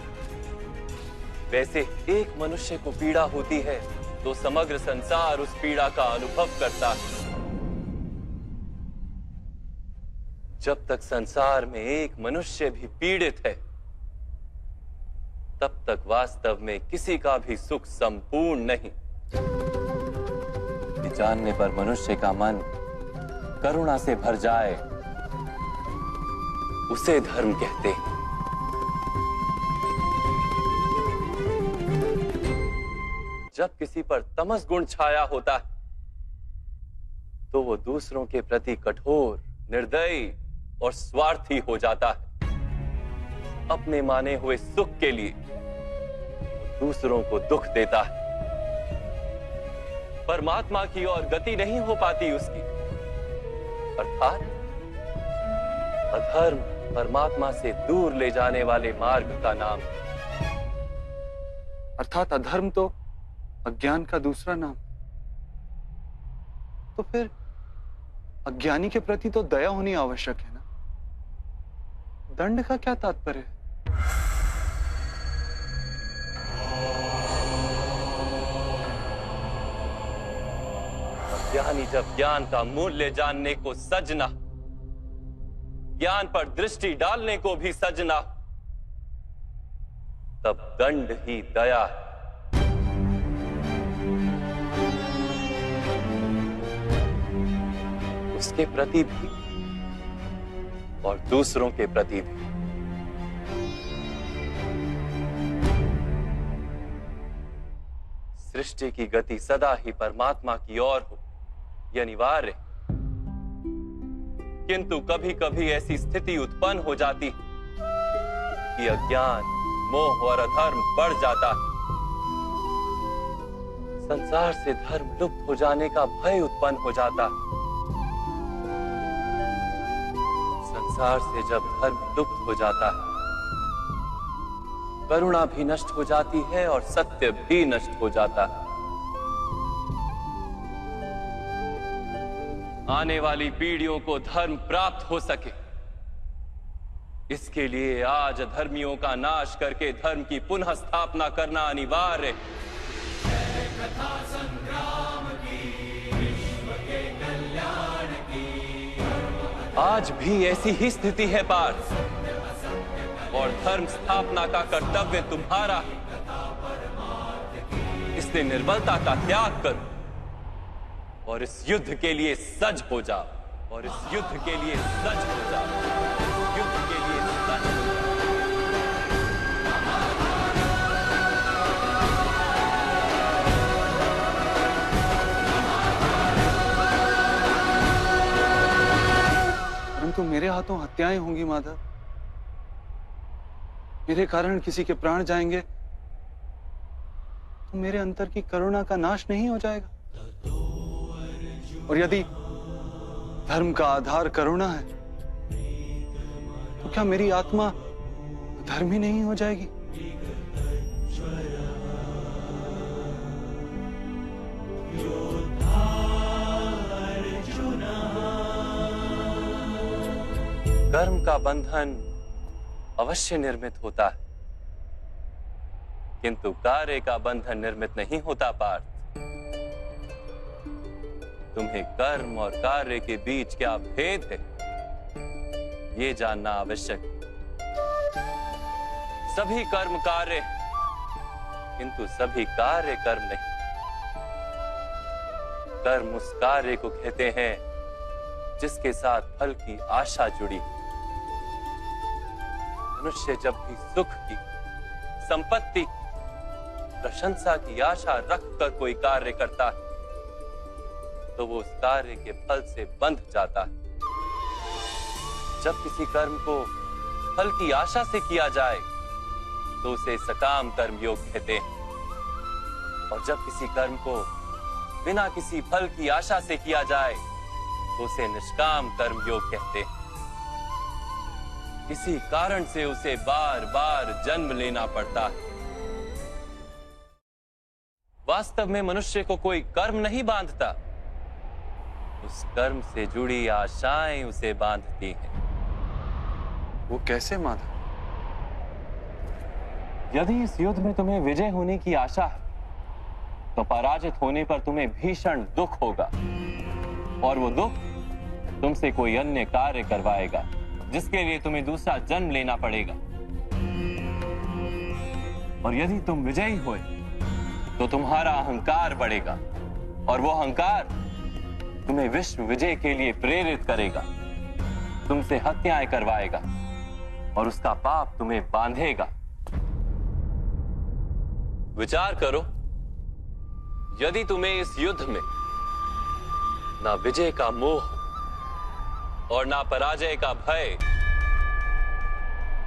वैसे एक मनुष्य को पीड़ा होती है तो समग्र संसार उस पीड़ा का अनुभव करता है। जब तक संसार में एक मनुष्य भी पीड़ित है, तब तक वास्तव में किसी का भी सुख संपूर्ण नहीं। ये जानने पर मनुष्य का मन करुणा से भर जाए, उसे धर्म कहते हैं। जब किसी पर तमस गुण छाया होता है, तो वो दूसरों के प्रति कठोर, निर्दयी और स्वार्थी हो जाता है। अपने माने हुए सुख के लिए दूसरों को दुख देता है। परमात्मा की ओर गति नहीं हो पाती उसकी। अर्थात अधर्म परमात्मा से दूर ले जाने वाले मार्ग का नाम है। अर्थात अधर्म तो अज्ञान का दूसरा नाम। तो फिर अज्ञानी के प्रति तो दया होनी आवश्यक है ना? दंड का क्या तात्पर्य है? अज्ञानी जब ज्ञान का मूल्य जानने को सजना, ज्ञान पर दृष्टि डालने को भी सजना, तब दंड ही दया है। उसके प्रति भी और दूसरों के प्रति भी। सृष्टि की गति सदा ही परमात्मा की ओर हो, यह अनिवार्य है। किंतु कभी कभी ऐसी स्थिति उत्पन्न हो जाती है कि अज्ञान, मोह और अधर्म बढ़ जाता है। संसार से धर्म लुप्त हो जाने का भय उत्पन्न हो जाता है। संसार से जब धर्म लुप्त हो जाता है, करुणा भी नष्ट हो जाती है और सत्य भी नष्ट हो जाता है। आने वाली पीढ़ियों को धर्म प्राप्त हो सके, इसके लिए आज अधर्मियों का नाश करके धर्म की पुनः स्थापना करना अनिवार्य है। कथा संग्राम की, विश्व के कल्याण की। आज भी ऐसी ही स्थिति है पार्थ, और धर्म स्थापना का कर्तव्य तुम्हारा है। इसलिए निर्बलता का त्याग करो और इस युद्ध के लिए सज हो जाओ, और इस युद्ध के लिए सज हो जाओ, इस युद्ध के लिए सज हो जाओ। परंतु मेरे हाथों हत्याएं होंगी माधव, मेरे कारण किसी के प्राण जाएंगे तो मेरे अंतर की करुणा का नाश नहीं हो जाएगा? और यदि धर्म का आधार करुणा है तो क्या मेरी आत्मा धर्मी नहीं हो जाएगी? कर्म का बंधन अवश्य निर्मित होता है, किंतु कार्य का बंधन निर्मित नहीं होता पार्थ। तुम्हें कर्म और कार्य के बीच क्या भेद है, ये जानना आवश्यक है। सभी कर्म कार्य हैं, किंतु सभी कार्य कर्म नहीं। कर्म उस कार्य को कहते हैं जिसके साथ फल की आशा जुड़ी। मनुष्य जब भी सुख की, संपत्ति, प्रशंसा की आशा रखकर कोई कार्य करता है तो वो उस कार्य के फल से बंध जाता है। जब किसी कर्म को फल की आशा से किया जाए तो उसे सकाम कर्म योग कहते हैं, और जब किसी कर्म को बिना किसी फल की आशा से किया जाए तो उसे निष्काम कर्म योग कहते हैं। इसी कारण से उसे बार बार जन्म लेना पड़ता है। वास्तव में मनुष्य को कोई कर्म नहीं बांधता, उस कर्म से जुड़ी आशाएं उसे बांधती हैं। वो कैसे माधव? यदि इस युद्ध में तुम्हें विजय होने की आशा है तो पराजित होने पर तुम्हें भीषण दुख होगा, और वो दुख तुमसे कोई अन्य कार्य करवाएगा जिसके लिए तुम्हें दूसरा जन्म लेना पड़ेगा। और यदि तुम विजयी हुए तो तुम्हारा अहंकार बढ़ेगा, और वो अहंकार तुम्हें विश्व विजय के लिए प्रेरित करेगा, तुमसे हत्याएं करवाएगा, और उसका पाप तुम्हें बांधेगा। विचार करो, यदि तुम्हें इस युद्ध में ना विजय का मोह और ना पराजय का भय,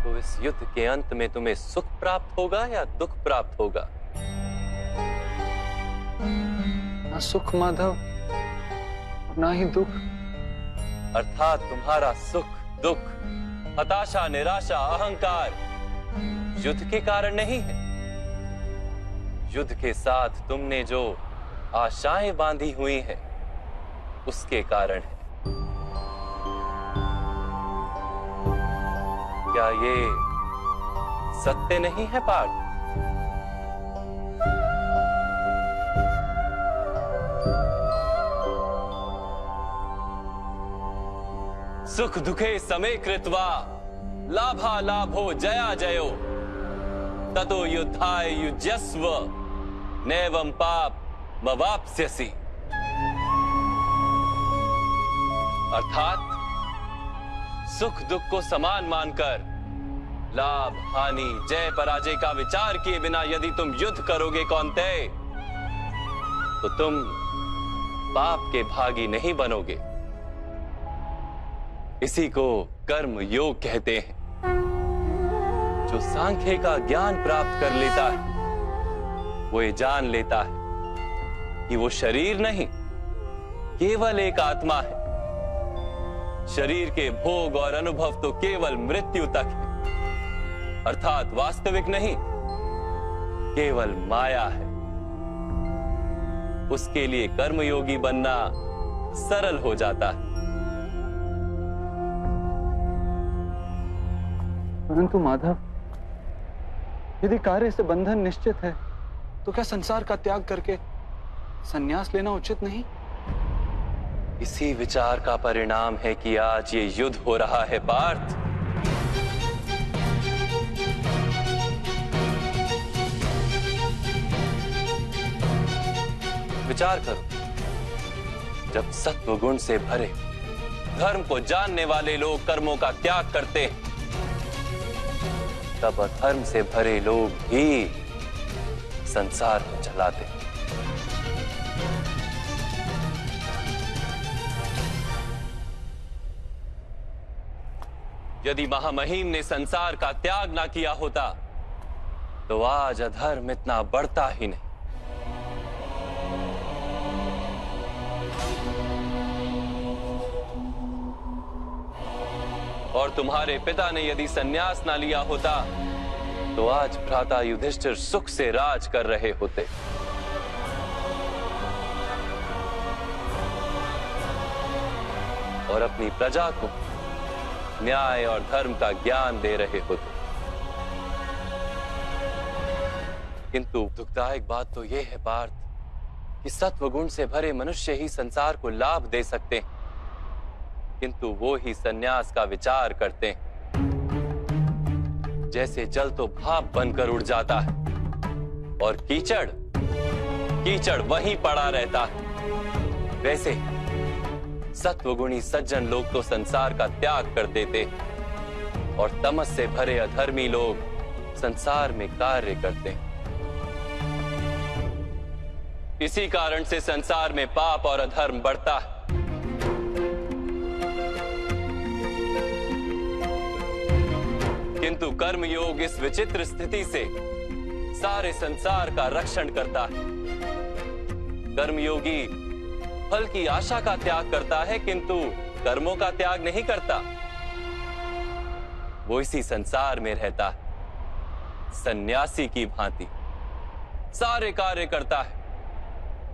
तो इस युद्ध के अंत में तुम्हें सुख प्राप्त होगा या दुख प्राप्त होगा? ना सुख माधव, ना ही दुख। अर्थात तुम्हारा सुख, दुख, हताशा, निराशा, अहंकार युद्ध के कारण नहीं है। युद्ध के साथ तुमने जो आशाएं बांधी हुई हैं, उसके कारण है। क्या ये सत्य नहीं है पार्थ? सुख दुखे समे कृत्वा लाभा लाभो जया जयो ततो युद्धाय युज्यस्व नैवं पाप मवाप्स्यसि। अर्थात सुख दुख को समान मानकर लाभ हानि, जय पराजय का विचार किए बिना यदि तुम युद्ध करोगे कौन्तेय, तो तुम पाप के भागी नहीं बनोगे। इसी को कर्म योग कहते हैं। जो सांख्य का ज्ञान प्राप्त कर लेता है वो ये जान लेता है कि वो शरीर नहीं, केवल एक आत्मा है। शरीर के भोग और अनुभव तो केवल मृत्यु तक है, अर्थात वास्तविक नहीं, केवल माया है। उसके लिए कर्मयोगी बनना सरल हो जाता है। परंतु माधव, यदि कार्य से बंधन निश्चित है तो क्या संसार का त्याग करके संन्यास लेना उचित नहीं? इसी विचार का परिणाम है कि आज ये युद्ध हो रहा है पार्थ। विचार करो, जब सत्व गुण से भरे धर्म को जानने वाले लोग कर्मों का त्याग करते हैं, तब अधर्म से भरे लोग भी संसार को चलाते हैं। यदि महामहिम ने संसार का त्याग ना किया होता तो आज अधर्म इतना बढ़ता ही नहीं। और तुम्हारे पिता ने यदि संन्यास ना लिया होता तो आज भ्राता युधिष्ठिर सुख से राज कर रहे होते। और अपनी प्रजा को न्याय और धर्म का ज्ञान दे रहे होते। किंतु दुखदायक बात तो यह है पार्थ कि सत्वगुण से भरे मनुष्य ही संसार को लाभ दे सकते हैं, किंतु वो ही संन्यास का विचार करते हैं। जैसे जल तो भाप बनकर उड़ जाता है और कीचड़ कीचड़ वहीं पड़ा रहता है, वैसे सत्वगुणी सज्जन लोग तो संसार का त्याग कर देते और तमस से भरे अधर्मी लोग संसार में कार्य करते हैं। इसी कारण से संसार में पाप और अधर्म बढ़ता है। किंतु कर्मयोग इस विचित्र स्थिति से सारे संसार का रक्षण करता है। कर्मयोगी फल की आशा का त्याग करता है, किंतु कर्मों का त्याग नहीं करता। वो इसी संसार में रहता है, सन्यासी की भांति सारे कार्य करता है,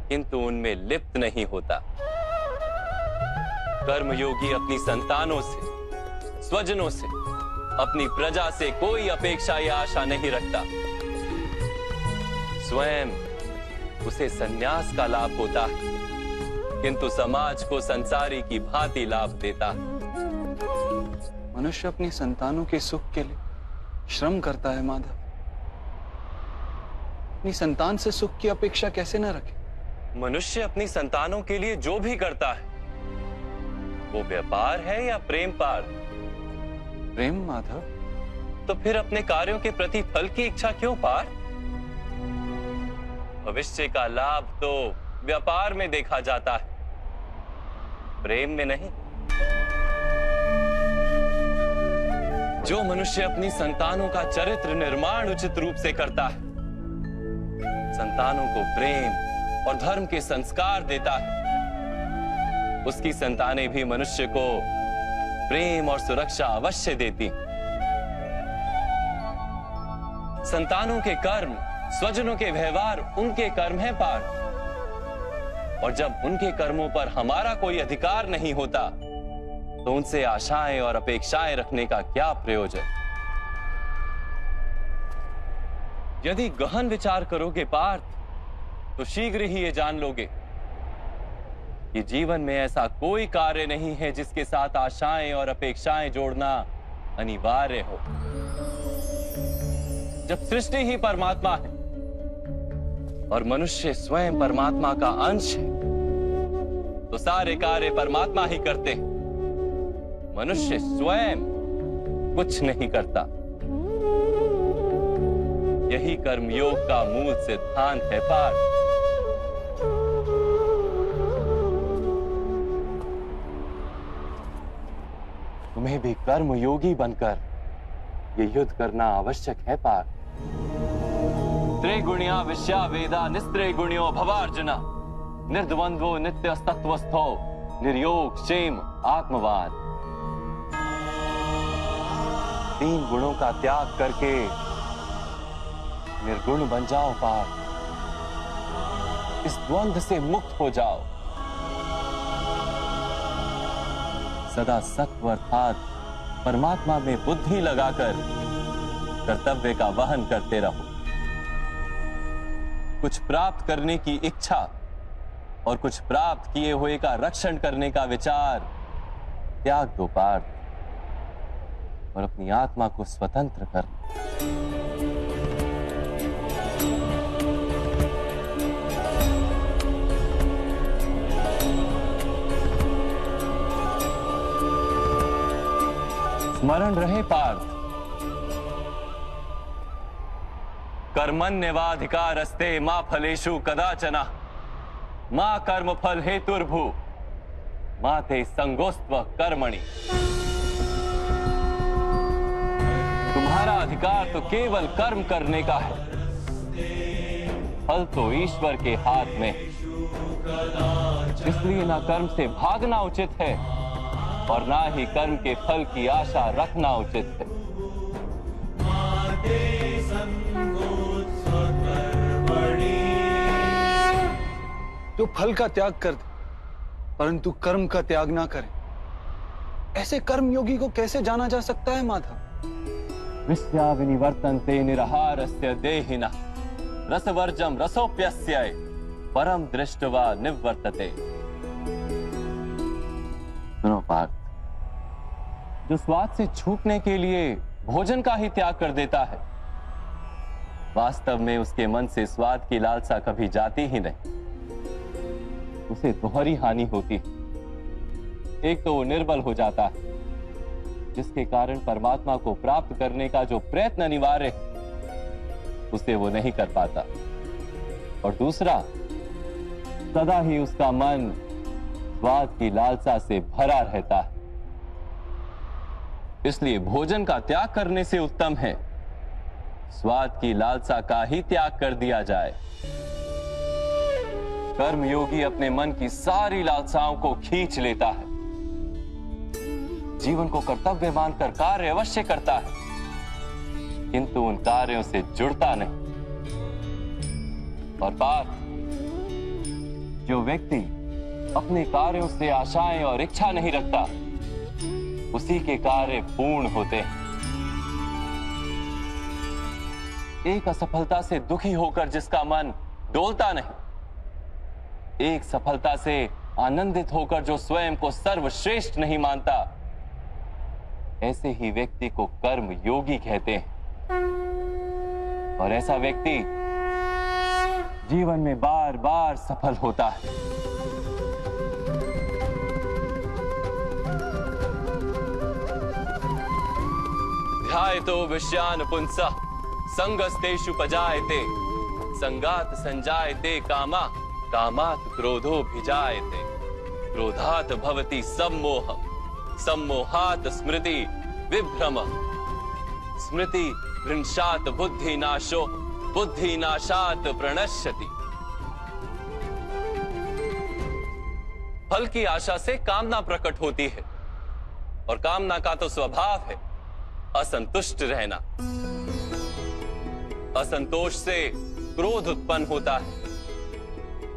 किंतु उनमें लिप्त नहीं होता। कर्मयोगी अपनी संतानों से, स्वजनों से, अपनी प्रजा से कोई अपेक्षा या आशा नहीं रखता। स्वयं उसे संन्यास का लाभ होता है, किंतु समाज को संसारी की भांति लाभ देता है। मनुष्य अपनी संतानों के सुख के लिए श्रम करता है माधव। अपनी संतान से सुख की अपेक्षा कैसे न रखे? मनुष्य अपनी संतानों के लिए जो भी करता है वो व्यापार है या प्रेम पार्थ? प्रेम माधव। तो फिर अपने कार्यों के प्रति फल की इच्छा क्यों पार्थ? भविष्य का लाभ तो व्यापार में देखा जाता है, प्रेम में नहीं। जो मनुष्य अपनी संतानों का चरित्र निर्माण उचित रूप से करता है, संतानों को प्रेम और धर्म के संस्कार देता है, उसकी संतानें भी मनुष्य को प्रेम और सुरक्षा अवश्य देती। संतानों के कर्म, स्वजनों के व्यवहार उनके कर्म हैं पार्थ। और जब उनके कर्मों पर हमारा कोई अधिकार नहीं होता तो उनसे आशाएं और अपेक्षाएं रखने का क्या प्रयोजन? यदि गहन विचार करोगे पार्थ तो शीघ्र ही ये जान लोगे कि जीवन में ऐसा कोई कार्य नहीं है जिसके साथ आशाएं और अपेक्षाएं जोड़ना अनिवार्य हो। जब सृष्टि ही परमात्मा है और मनुष्य स्वयं परमात्मा का अंश है तो सारे कार्य परमात्मा ही करते हैं, मनुष्य स्वयं कुछ नहीं करता। यही कर्मयोग का मूल सिद्धांत है पार्थ। तुम्हें भी कर्म योगी बनकर ये युद्ध करना आवश्यक है पार्थ। त्रिगुणिया विश्या वेदा निस्त्रिगुण्यो भवार्जुना निर्द्वंद्वो नित्यस्तत्वस्थो निर्योग क्षेम आत्मवान। 3 गुणों का त्याग करके निर्गुण बन जाओ पार्थ, इस द्वंद्व से मुक्त हो जाओ। सदा सत्व अर्थात परमात्मा में बुद्धि लगाकर कर्तव्य का वहन करते रहो। कुछ प्राप्त करने की इच्छा और कुछ प्राप्त किए हुए का रक्षण करने का विचार त्याग दो पार्थ, और अपनी आत्मा को स्वतंत्र कर। स्मरण रहे पार्थ, कर्मण्यवाधिकारस्ते मा फलेषु कदाचन मा कर्म फल हेतुर्भू मा ते संगोस्त्व कर्मणि। तुम्हारा अधिकार तो केवल कर्म करने का है, फल तो ईश्वर के हाथ में। इसलिए ना कर्म से भागना उचित है और ना ही कर्म के फल की आशा रखना उचित है। जो फल का त्याग कर दे परंतु कर्म का त्याग ना करे, ऐसे कर्म योगी को कैसे जाना जा सकता है माधव? विश्या विनिवर्तन्ते निराहारस्य देहिनः रसवर्जम रसोप्यस्य परम दृष्ट्वा निवर्तते। सुनो पार्थ, जो स्वाद से छूटने के लिए भोजन का ही त्याग कर देता है, वास्तव में उसके मन से स्वाद की लालसा कभी जाती ही नहीं। उसे दोहरी हानि होती है। एक तो वो निर्बल हो जाता है, जिसके कारण परमात्मा को प्राप्त करने का जो प्रयत्न अनिवार्य है उसे वो नहीं कर पाता, और दूसरा सदा ही उसका मन स्वाद की लालसा से भरा रहता है। इसलिए भोजन का त्याग करने से उत्तम है स्वाद की लालसा का ही त्याग कर दिया जाए। कर्मयोगी अपने मन की सारी लालसाओं को खींच लेता है, जीवन को कर्तव्य मानकर कार्य अवश्य करता है, किंतु उन कार्यों से जुड़ता नहीं। और बात, जो व्यक्ति अपने कार्यों से आशाएं और इच्छा नहीं रखता, उसी के कार्य पूर्ण होते हैं। एक असफलता से दुखी होकर जिसका मन डोलता नहीं, एक सफलता से आनंदित होकर जो स्वयं को सर्वश्रेष्ठ नहीं मानता, ऐसे ही व्यक्ति को कर्म योगी कहते हैं। और ऐसा व्यक्ति जीवन में बार बार सफल होता है। ध्यायतो विषयान पुंसः संगस्तेषु पजायते संगात संजायते कामा कामात् क्रोधो भिजायते क्रोधात् भवति सम्मोहः सम्मोहात् स्मृति विभ्रमः स्मृति भ्रंशात् बुद्धिनाशो बुद्धिनाशात् प्रणश्यति। फल की आशा से कामना प्रकट होती है, और कामना का तो स्वभाव है असंतुष्ट रहना। असंतोष से क्रोध उत्पन्न होता है,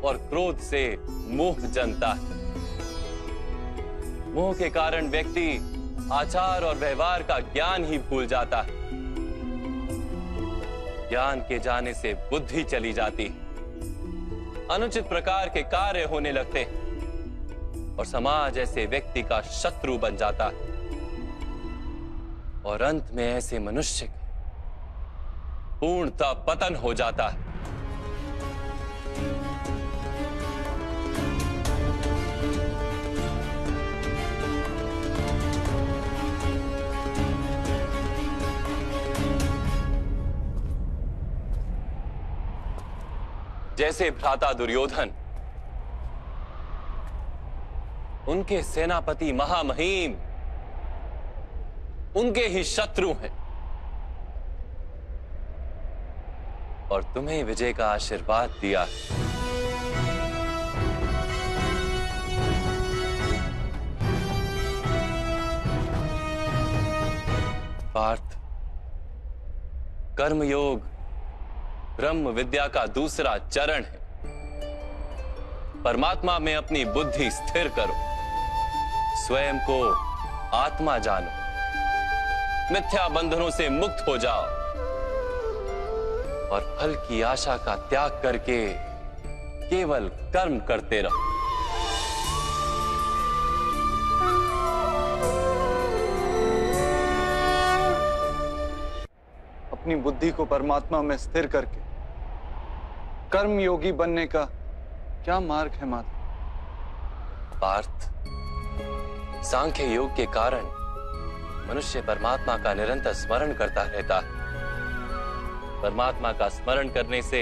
और क्रोध से मोह जन्मता है। मोह के कारण व्यक्ति आचार और व्यवहार का ज्ञान ही भूल जाता है। ज्ञान के जाने से बुद्धि चली जाती है, अनुचित प्रकार के कार्य होने लगते हैं, और समाज ऐसे व्यक्ति का शत्रु बन जाता है, और अंत में ऐसे मनुष्य का पूर्णतः पतन हो जाता है। जैसे भ्राता दुर्योधन, उनके सेनापति महामहिम उनके ही शत्रु हैं और तुम्हें विजय का आशीर्वाद दिया है। पार्थ, कर्मयोग ब्रह्म विद्या का दूसरा चरण है। परमात्मा में अपनी बुद्धि स्थिर करो, स्वयं को आत्मा जानो, मिथ्या बंधनों से मुक्त हो जाओ और फल की आशा का त्याग करके केवल कर्म करते रहो। अपनी बुद्धि को परमात्मा में स्थिर करके कर्म योगी बनने का क्या मार्ग है माधव? पार्थ, सांख्य योग के कारण मनुष्य परमात्मा का निरंतर स्मरण करता रहता है। परमात्मा का स्मरण करने से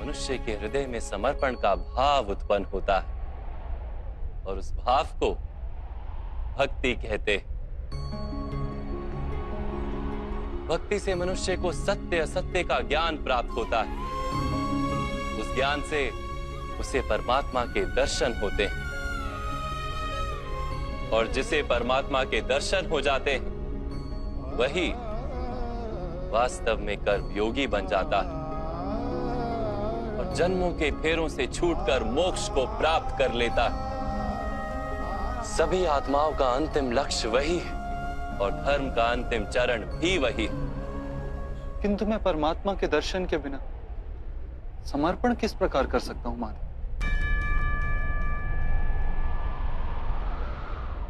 मनुष्य के हृदय में समर्पण का भाव उत्पन्न होता है और उस भाव को भक्ति कहते हैं। भक्ति से मनुष्य को सत्य असत्य का ज्ञान प्राप्त होता है। उस ज्ञान से उसे परमात्मा के दर्शन होते हैं और जिसे परमात्मा के दर्शन हो जाते हैं वही वास्तव में कर्मयोगी बन जाता है और जन्मों के फेरों से छूटकर मोक्ष को प्राप्त कर लेता है। सभी आत्माओं का अंतिम लक्ष्य वही है और धर्म का अंतिम चरण भी वही है। किंतु मैं परमात्मा के दर्शन के बिना समर्पण किस प्रकार कर सकता हूं माधव?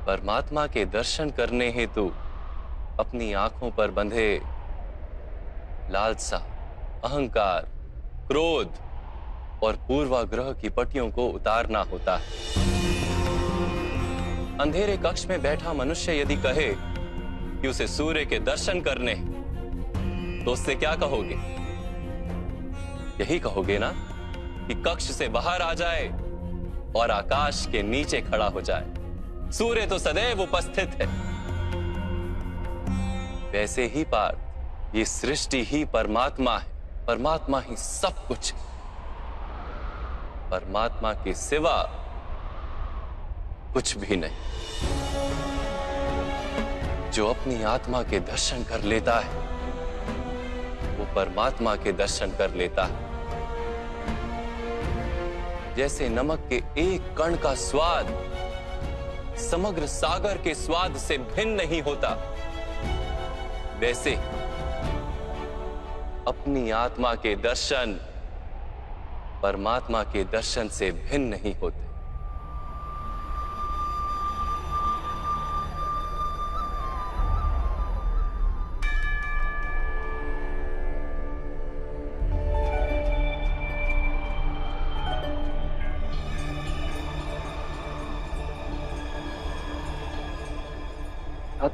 परमात्मा के दर्शन करने हेतु अपनी आंखों पर बंधे लालसा, अहंकार, क्रोध और पूर्वाग्रह की पट्टियों को उतारना होता है। अंधेरे कक्ष में बैठा मनुष्य यदि कहे कि उसे सूर्य के दर्शन करने तो उससे क्या कहोगे? यही कहोगे ना कि कक्ष से बाहर आ जाए और आकाश के नीचे खड़ा हो जाए। सूर्य तो सदैव उपस्थित है। वैसे ही पार्थ, ये सृष्टि ही परमात्मा है, परमात्मा ही सब कुछ है। परमात्मा के सिवा कुछ भी नहीं। जो अपनी आत्मा के दर्शन कर लेता है वो परमात्मा के दर्शन कर लेता है। जैसे नमक के एक कण का स्वाद समग्र सागर के स्वाद से भिन्न नहीं होता, वैसे अपनी आत्मा के दर्शन परमात्मा के दर्शन से भिन्न नहीं होते।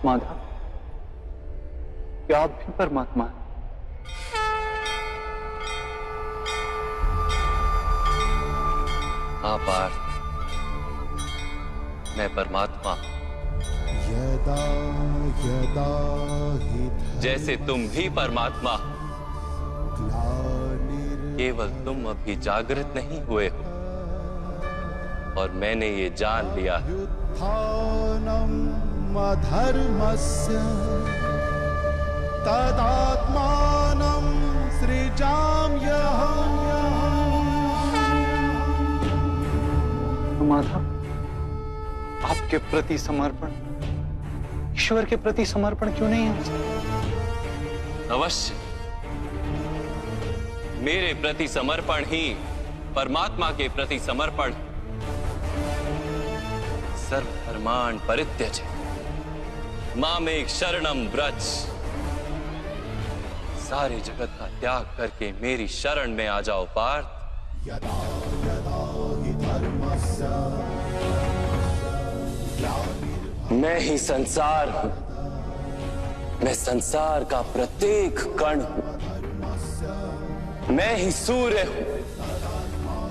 माधव, क्या आप भी परमात्मा हैं? हाँ पार्थ, मैं परमात्मा हूं। जैसे तुम भी परमात्मा हो, केवल तुम अभी जागृत नहीं हुए हो और मैंने ये जान लिया है। धर्मस्य तदात्मानं सृजाम्यहम्। माधव, आपके प्रति समर्पण ईश्वर के प्रति समर्पण क्यों नहीं है? अवश्य, मेरे प्रति समर्पण ही परमात्मा के प्रति समर्पण। सर्वधर्मान् परित्यज मामेक शरणम व्रज। सारे जगत का त्याग करके मेरी शरण में आ जाओ पार्थ। मैं ही संसार हूं, मैं संसार का प्रत्येक कण हूं, मैं ही सूर्य हूं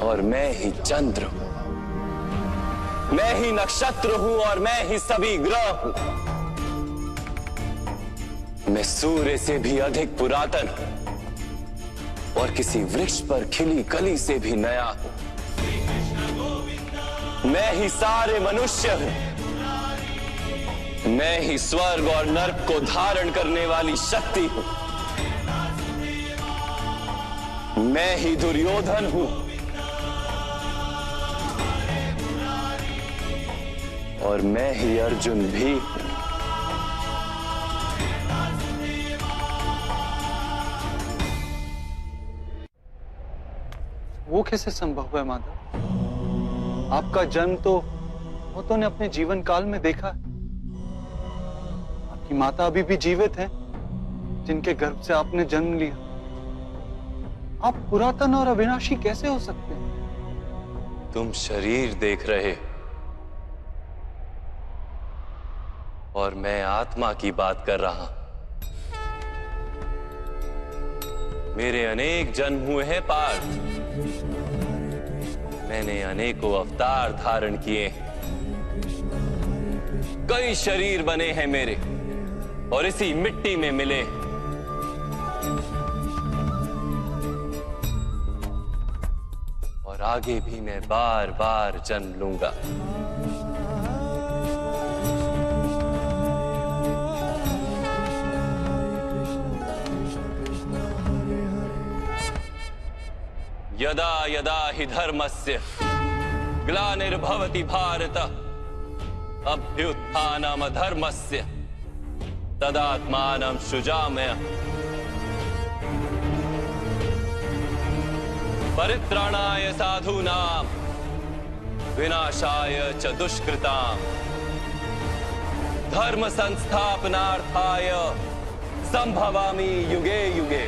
और मैं ही चंद्र हूं, मैं ही नक्षत्र हूं और मैं ही सभी ग्रह हूं। मैं सूर्य से भी अधिक पुरातन और किसी वृक्ष पर खिली कली से भी नया हूं। मैं ही सारे मनुष्य हूं। मैं ही स्वर्ग और नर्क को धारण करने वाली शक्ति हूं। मैं ही दुर्योधन हूं और मैं ही अर्जुन भी हूं। वो कैसे संभव है माधव? आपका जन्म तो बहुतों ने अपने जीवन काल में देखा है। आपकी माता अभी भी जीवित हैं, जिनके गर्भ से आपने जन्म लिया। आप पुरातन और अविनाशी कैसे हो सकते हैं? तुम शरीर देख रहे हो और मैं आत्मा की बात कर रहा हूं। मेरे अनेक जन्म हुए हैं पार्थ। मैंने अनेकों अवतार धारण किए। कई शरीर बने हैं मेरे और इसी मिट्टी में मिले। और आगे भी मैं बार बार जन्म लूंगा। यदा यदा हि धर्मस्य ग्लानिर्भवति भारत अभ्युत्थानम् अधर्मस्य तदात्मानं सृजाम्यहम्। परित्राणाय साधूनां विनाशाय च दुष्कृतां धर्म संस्थापनार्थाय संभवामि युगे युगे।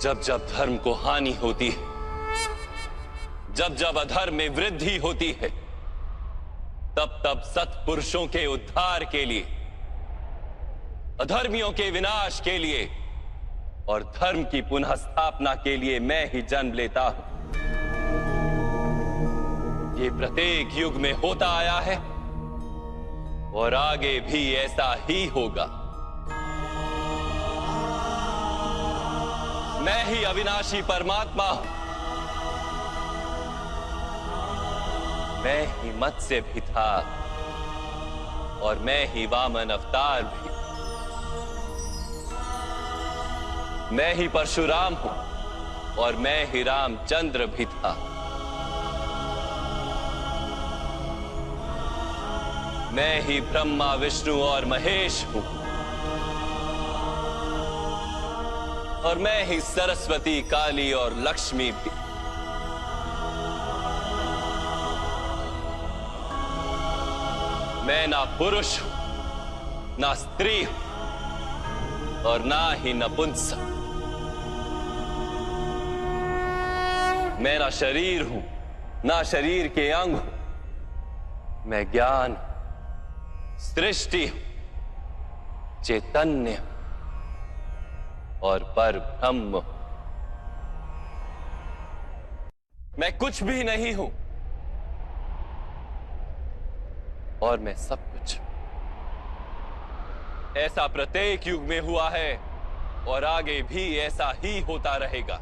जब जब धर्म को हानि होती है, जब जब अधर्म में वृद्धि होती है, तब तब सत्पुरुषों के उद्धार के लिए, अधर्मियों के विनाश के लिए और धर्म की पुनः स्थापना के लिए मैं ही जन्म लेता हूं। ये प्रत्येक युग में होता आया है और आगे भी ऐसा ही होगा। मैं ही अविनाशी परमात्मा हूं। मैं ही मत्स्य भी था और मैं ही वामन अवतार भी। मैं ही परशुराम हूं और मैं ही रामचंद्र भी था। मैं ही ब्रह्मा विष्णु और महेश हूं और मैं ही सरस्वती काली और लक्ष्मी भी। मैं ना पुरुष हूं, ना स्त्री हूं और ना ही नपुंसक। मैं ना शरीर हूं, ना शरीर के अंग हूं। मैं ज्ञान, सृष्टि हूं, चैतन्य और पर ब्रह्म। मैं कुछ भी नहीं हूं और मैं सब कुछ। ऐसा प्रत्येक युग में हुआ है और आगे भी ऐसा ही होता रहेगा।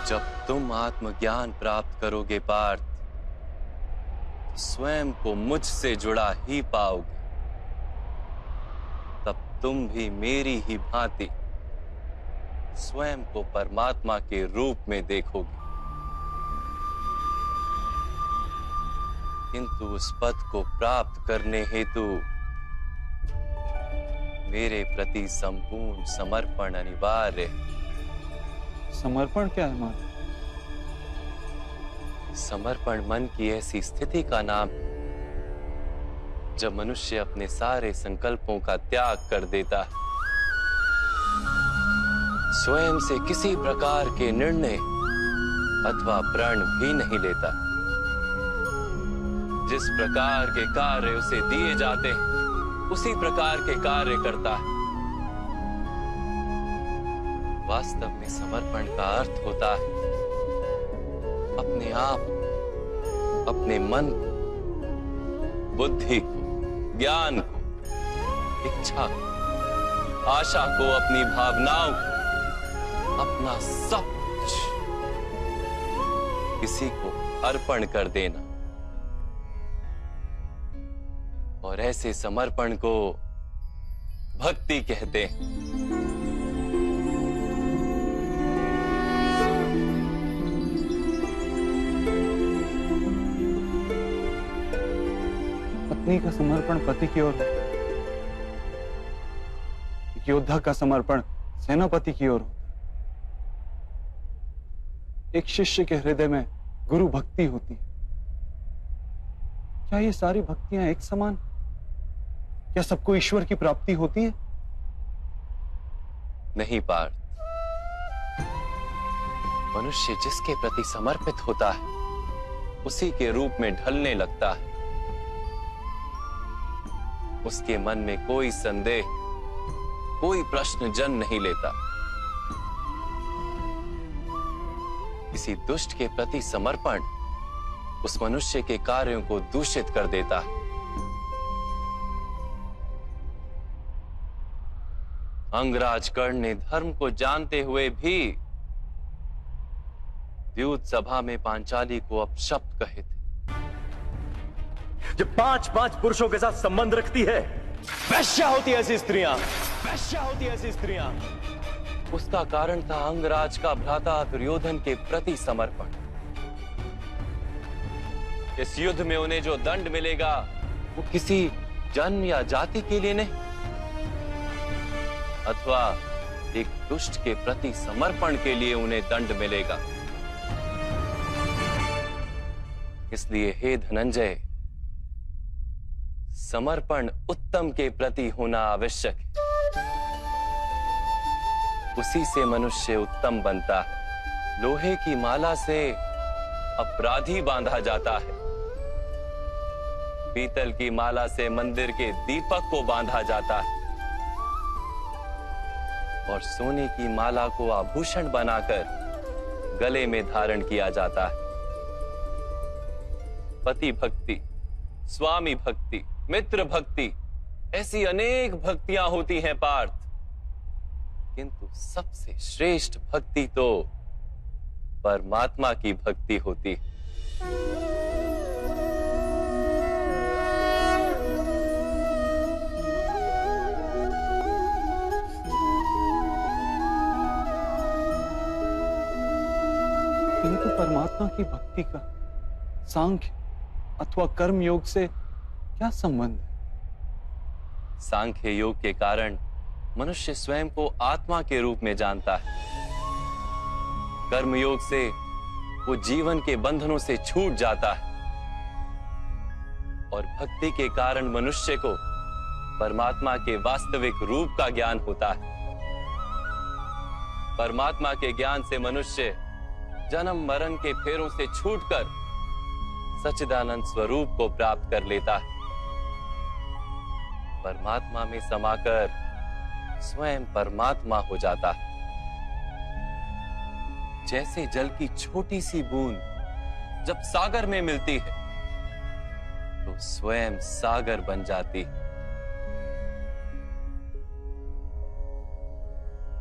जब तुम आत्मज्ञान प्राप्त करोगे पार्थ, स्वयं को मुझसे जुड़ा ही पाओगे। तब तुम भी मेरी ही भांति स्वयं को परमात्मा के रूप में देखोगे। किंतु उस पद को प्राप्त करने हेतु मेरे प्रति संपूर्ण समर्पण अनिवार्य है। समर्पण क्या है माधव? समर्पण मन की ऐसी स्थिति का नाम है जब मनुष्य अपने सारे संकल्पों का त्याग कर देता है, स्वयं से किसी प्रकार के निर्णय अथवा प्रण भी नहीं लेता। जिस प्रकार के कार्य उसे दिए जाते हैं उसी प्रकार के कार्य करता है। वास्तव में समर्पण का अर्थ होता है अपने आप, अपने मन को, बुद्धि को, ज्ञान को, इच्छा को, आशा को, अपनी भावनाओं को, अपना सब कुछ किसी को अर्पण कर देना। और ऐसे समर्पण को भक्ति कहते हैं। पत्नी का समर्पण पति की ओर, एक योद्धा का समर्पण सेनापति की ओर होता है। एक शिष्य के हृदय में गुरु भक्ति होती है। क्या ये सारी भक्तियां एक समान? क्या सबको ईश्वर की प्राप्ति होती है? नहीं पार्थ, मनुष्य जिसके प्रति समर्पित होता है उसी के रूप में ढलने लगता है। उसके मन में कोई संदेह, कोई प्रश्न जन्म नहीं लेता। किसी दुष्ट के प्रति समर्पण उस मनुष्य के कार्यों को दूषित कर देता है। अंगराज कर्ण ने धर्म को जानते हुए भी द्यूत सभा में पांचाली को अपशब्द कहे थे। जो 5-5 पुरुषों के साथ संबंध रखती है, वैश्या होती है ऐसी स्त्रियां, वैश्या होती है ऐसी स्त्रियां। उसका कारण था अंगराज का भ्राता दुर्योधन के प्रति समर्पण। इस युद्ध में उन्हें जो दंड मिलेगा वो किसी जन्म या जाति के लिए नहीं, अथवा एक दुष्ट के प्रति समर्पण के लिए उन्हें दंड मिलेगा। इसलिए हे धनंजय, समर्पण उत्तम के प्रति होना आवश्यक है। उसी से मनुष्य उत्तम बनता है। लोहे की माला से अपराधी बांधा जाता है, पीतल की माला से मंदिर के दीपक को बांधा जाता है, और सोने की माला को आभूषण बनाकर गले में धारण किया जाता है। पति भक्ति, स्वामी भक्ति, मित्र भक्ति, ऐसी अनेक भक्तियां होती हैं पार्थ, किंतु सबसे श्रेष्ठ भक्ति तो परमात्मा की भक्ति होती है। किंतु परमात्मा की भक्ति का सांख्य अथवा कर्म योग से क्या संबंध है? सांख्य योग के कारण मनुष्य स्वयं को आत्मा के रूप में जानता है। कर्म योग से वो जीवन के बंधनों से छूट जाता है, और भक्ति के कारण मनुष्य को परमात्मा के वास्तविक रूप का ज्ञान होता है। परमात्मा के ज्ञान से मनुष्य जन्म मरण के फेरों से छूटकर सच्चिदानंद स्वरूप को प्राप्त कर लेता है। परमात्मा में समाकर स्वयं परमात्मा हो जाता है। जैसे जल की छोटी सी बूंद जब सागर में मिलती है तो स्वयं सागर बन जाती है।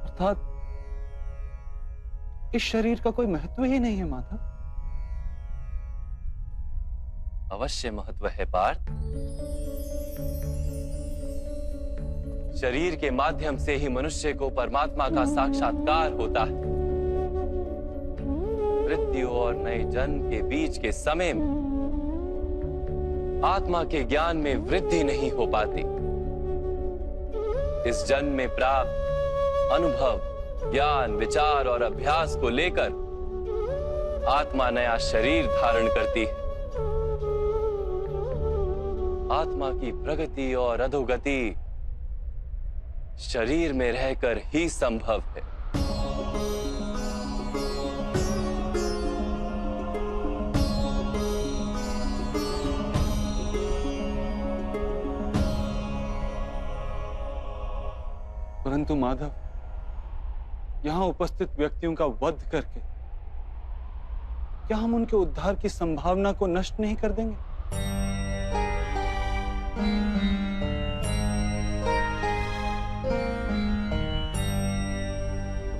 अर्थात इस शरीर का कोई महत्व ही नहीं है माधव। अवश्य महत्व है पार्थ। शरीर के माध्यम से ही मनुष्य को परमात्मा का साक्षात्कार होता है। मृत्यु और नए जन्म के बीच के समय में आत्मा के ज्ञान में वृद्धि नहीं हो पाती। इस जन्म में प्राप्त अनुभव, ज्ञान, विचार और अभ्यास को लेकर आत्मा नया शरीर धारण करती है। आत्मा की प्रगति और अधोगति शरीर में रहकर ही संभव है। परंतु माधव, यहां उपस्थित व्यक्तियों का वध करके क्या हम उनके उद्धार की संभावना को नष्ट नहीं कर देंगे?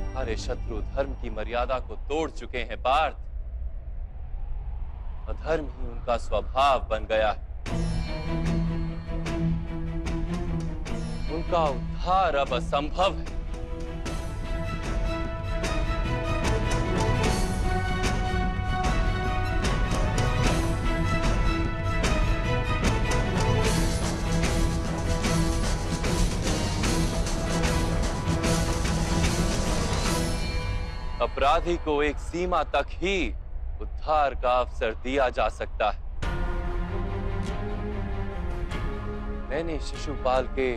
हमारे शत्रु धर्म की मर्यादा को तोड़ चुके हैं पार्थ। अधर्म ही उनका स्वभाव बन गया है। उनका उद्धार अब असंभव है। अपराधी को एक सीमा तक ही उद्धार का अवसर दिया जा सकता है। मैंने शिशुपाल के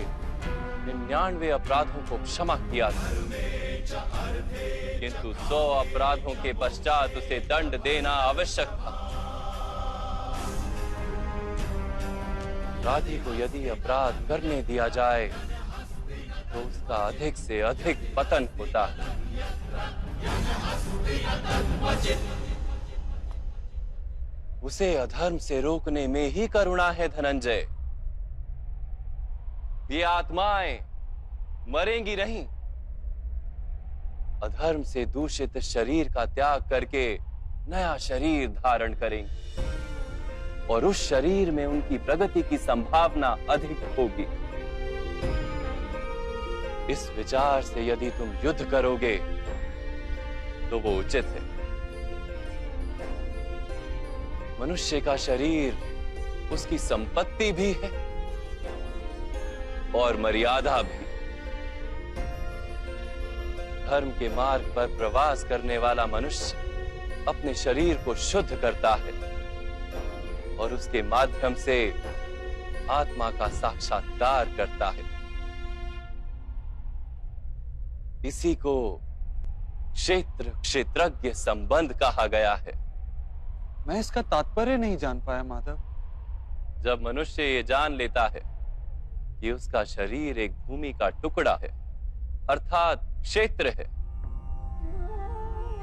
99 अपराधों को क्षमा किया था, किंतु 100 अपराधों के पश्चात उसे दंड देना आवश्यक था। अपराधी को यदि अपराध करने दिया जाए तो उसका अधिक से अधिक पतन होता है। उसे अधर्म से रोकने में ही करुणा है धनंजय। ये आत्माएं मरेंगी नहीं। अधर्म से दूषित शरीर का त्याग करके नया शरीर धारण करेंगे और उस शरीर में उनकी प्रगति की संभावना अधिक होगी। इस विचार से यदि तुम युद्ध करोगे तो वो उचित है। मनुष्य का शरीर उसकी संपत्ति भी है और मर्यादा भी। धर्म के मार्ग पर प्रवास करने वाला मनुष्य अपने शरीर को शुद्ध करता है और उसके माध्यम से आत्मा का साक्षात्कार करता है। इसी को क्षेत्र क्षेत्रज्ञ संबंध कहा गया है। मैं इसका तात्पर्य नहीं जान पाया माधव। जब मनुष्य ये जान लेता है कि उसका शरीर एक भूमि का टुकड़ा है, अर्थात क्षेत्र है,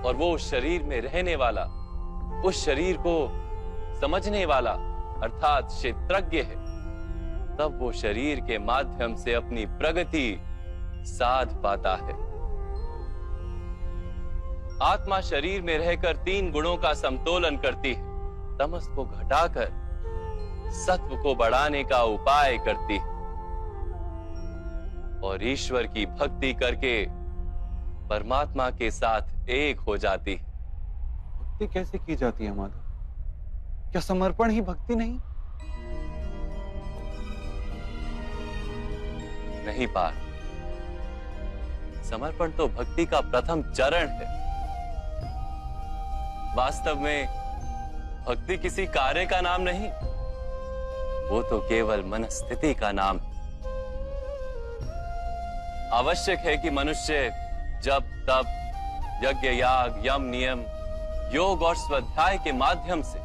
और वो उस शरीर में रहने वाला, उस शरीर को समझने वाला अर्थात क्षेत्रज्ञ है, तब वो शरीर के माध्यम से अपनी प्रगति साध पाता है। आत्मा शरीर में रहकर 3 गुणों का समतोलन करती है। तमस को घटाकर सत्व को बढ़ाने का उपाय करती है और ईश्वर की भक्ति करके परमात्मा के साथ एक हो जाती है। भक्ति कैसे की जाती है माधव? क्या समर्पण ही भक्ति नहीं? नहीं पार, समर्पण तो भक्ति का प्रथम चरण है। वास्तव में भक्ति किसी कार्य का नाम नहीं, वो तो केवल मनस्थिति का नाम है। आवश्यक है कि मनुष्य जब तब यज्ञ, याग, यम, नियम, योग और स्वाध्याय के माध्यम से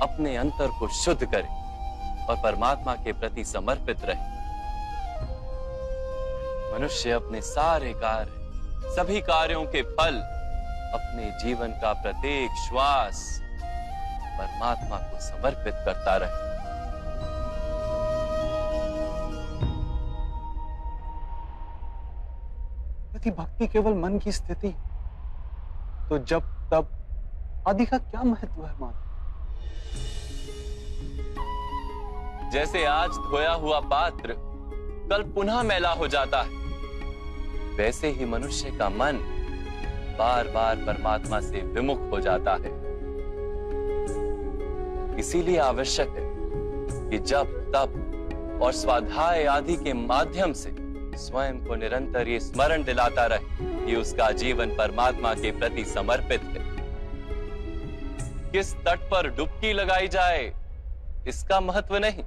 अपने अंतर को शुद्ध करे और परमात्मा के प्रति समर्पित रहे। मनुष्य अपने सारे कार्य, सभी कार्यों के फल, अपने जीवन का प्रत्येक श्वास परमात्मा को समर्पित करता रहे। यदि भक्ति केवल मन की स्थिति, तो जब तब आदि का क्या महत्व है माधव? जैसे आज धोया हुआ पात्र कल पुनः मैला हो जाता है, वैसे ही मनुष्य का मन बार बार परमात्मा से विमुख हो जाता है। इसीलिए आवश्यक है कि जब तप और स्वाध्याय आदि के माध्यम से स्वयं को निरंतर ये स्मरण दिलाता रहे कि उसका जीवन परमात्मा के प्रति समर्पित है। किस तट पर डुबकी लगाई जाए इसका महत्व नहीं,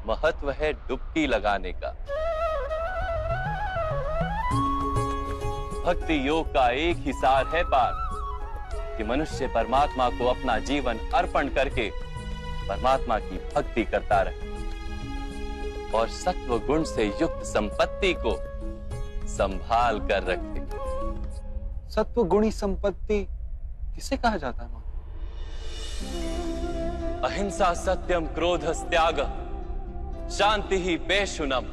महत्व है डुबकी लगाने का। भक्ति योग का एक ही सार है पार, कि मनुष्य परमात्मा को अपना जीवन अर्पण करके परमात्मा की भक्ति करता रहे और सत्व गुण से युक्त संपत्ति को संभाल कर रखे। सत्व गुणी संपत्ति किसे कहा जाता है? अहिंसा सत्यम क्रोध त्याग शांति ही पेशुनम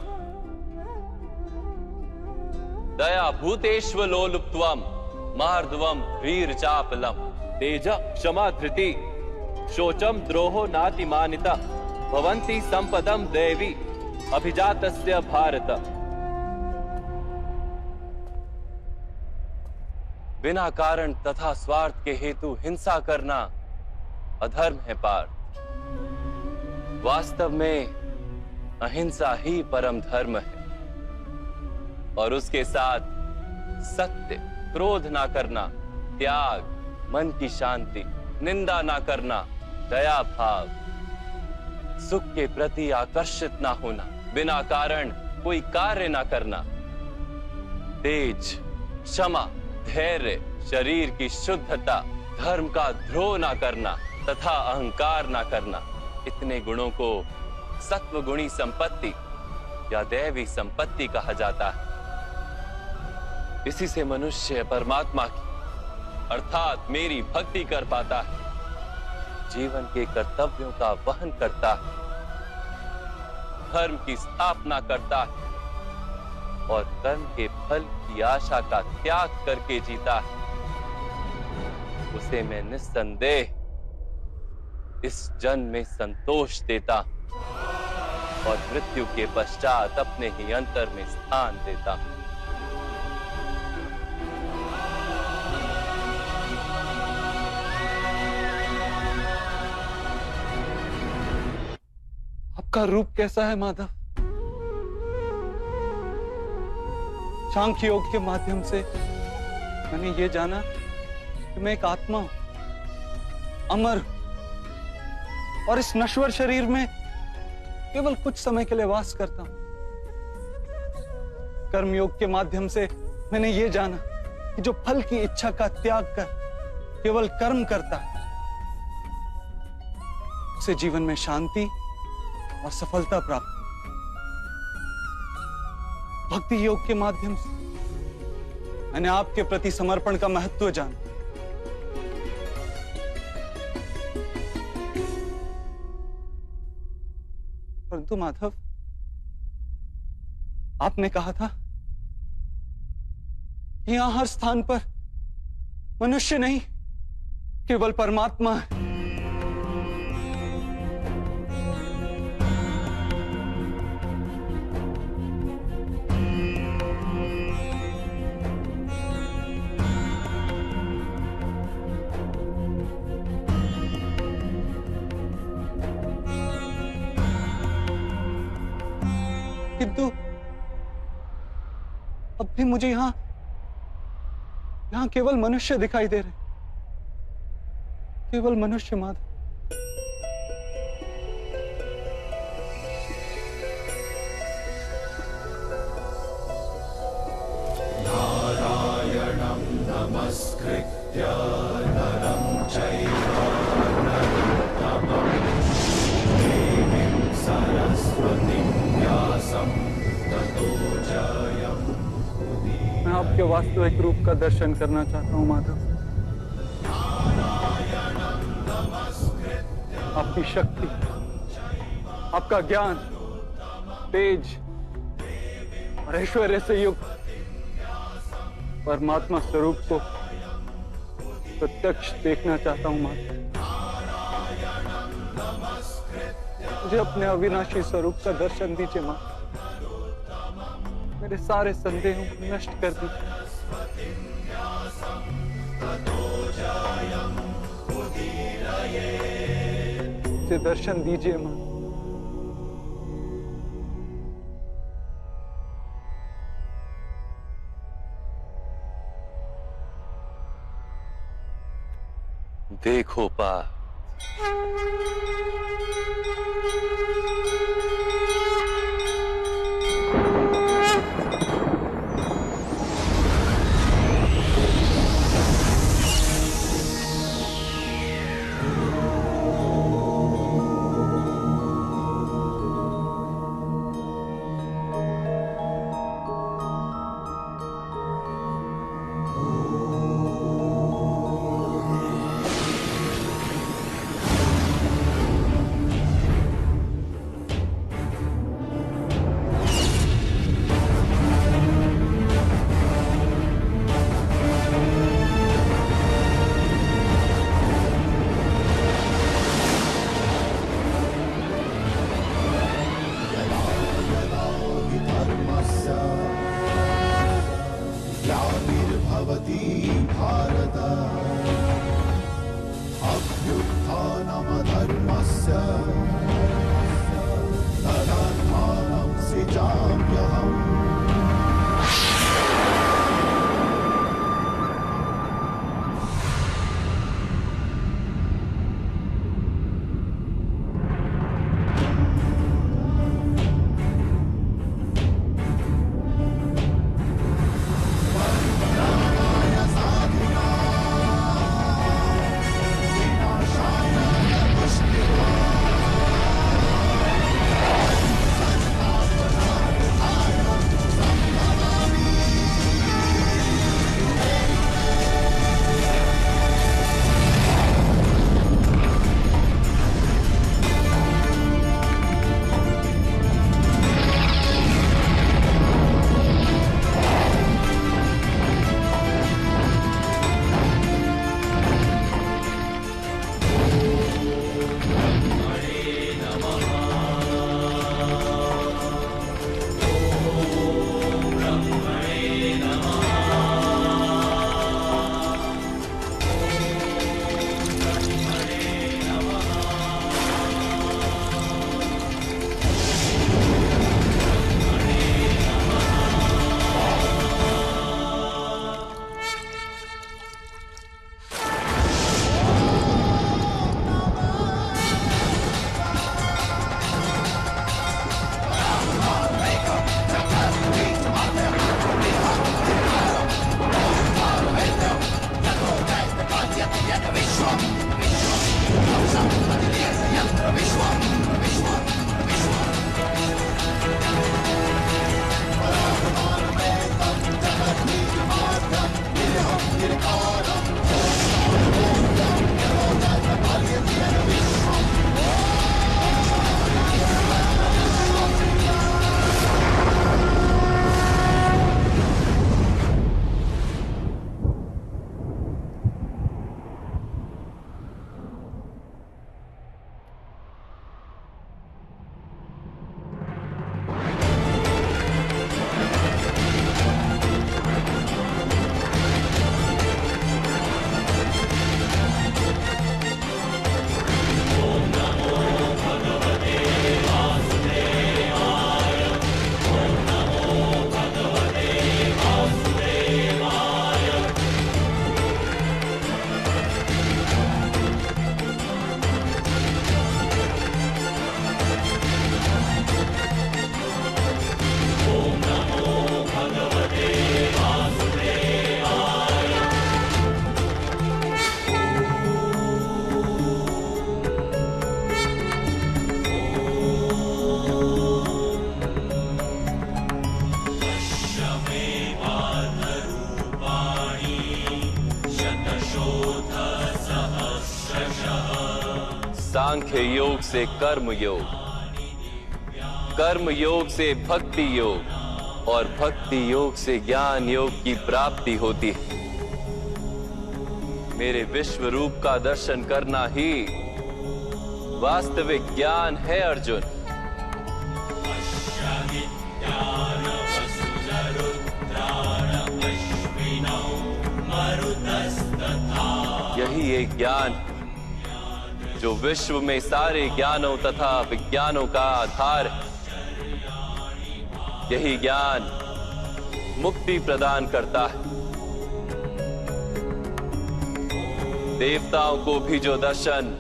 दया भूतेष्व लोलुप्त्वम मार्दवम वीर चापलम तेज क्षमा धृति शोचम द्रोहो नातिमानिता भवन्ति संपदम देवी अभिजातस्य भारत। बिना कारण तथा स्वार्थ के हेतु हिंसा करना अधर्म है पार्थ। वास्तव में अहिंसा ही परम धर्म है और उसके साथ सत्य, क्रोध ना करना, त्याग, मन की शांति, निंदा ना करना, दया भाव, सुख के प्रति आकर्षित ना होना, बिना कारण कोई कार्य ना करना, तेज, क्षमा, धैर्य, शरीर की शुद्धता, धर्म का द्रोह ना करना तथा अहंकार ना करना, इतने गुणों को सत्व गुणी संपत्ति या दैवी संपत्ति कहा जाता है। इसी से मनुष्य परमात्मा की अर्थात मेरी भक्ति कर पाता है, जीवन के कर्तव्यों का वहन करता है, धर्म की स्थापना करता है और कर्म के फल की आशा का त्याग करके जीता है। उसे मैं निस्संदेह इस जन्म में संतोष देता और मृत्यु के पश्चात अपने ही अंतर में स्थान देता। आपका रूप कैसा है माधव? सांख्य योग के माध्यम से मैंने ये जाना कि मैं एक आत्मा हूं, अमर और इस नश्वर शरीर में केवल कुछ समय के लिए वास करता हूं। कर्मयोग के माध्यम से मैंने ये जाना कि जो फल की इच्छा का त्याग कर केवल कर्म करता है उसे जीवन में शांति और सफलता प्राप्त। भक्ति योग के माध्यम से मैंने आपके प्रति समर्पण का महत्व जाना। परंतु माधव, आपने कहा था कि यहां हर स्थान पर मनुष्य नहीं केवल परमात्मा है। किंतु अब भी मुझे यहां केवल मनुष्य दिखाई दे रहे, केवल मनुष्य माधव। नारायणं नमस्कृत्य नरं चैव नरोत्तमं देवीं सरस्वतीं व्यासं ततो जयमुदीरये। मैं आपके वास्तविक रूप का दर्शन करना चाहता हूं माधव। आपकी शक्ति, आपका ज्ञान, तेज और ऐश्वर्य से युक्त परमात्मा स्वरूप को प्रत्यक्ष देखना चाहता हूं माधव। मुझे अपने अविनाशी स्वरूप का दर्शन दीजिए मां। मेरे सारे संदेहों को नष्ट कर दीजिए। मुझे दर्शन दीजिए मां। देखो पा सांख्य योग से कर्म योग, कर्म योग से भक्ति योग और भक्ति योग से ज्ञान योग की प्राप्ति होती है। मेरे विश्व रूप का दर्शन करना ही वास्तविक ज्ञान है अर्जुन। यही एक ज्ञान जो विश्व में सारे ज्ञानों तथा विज्ञानों का आधार है। यही ज्ञान मुक्ति प्रदान करता है। देवताओं को भी जो दर्शन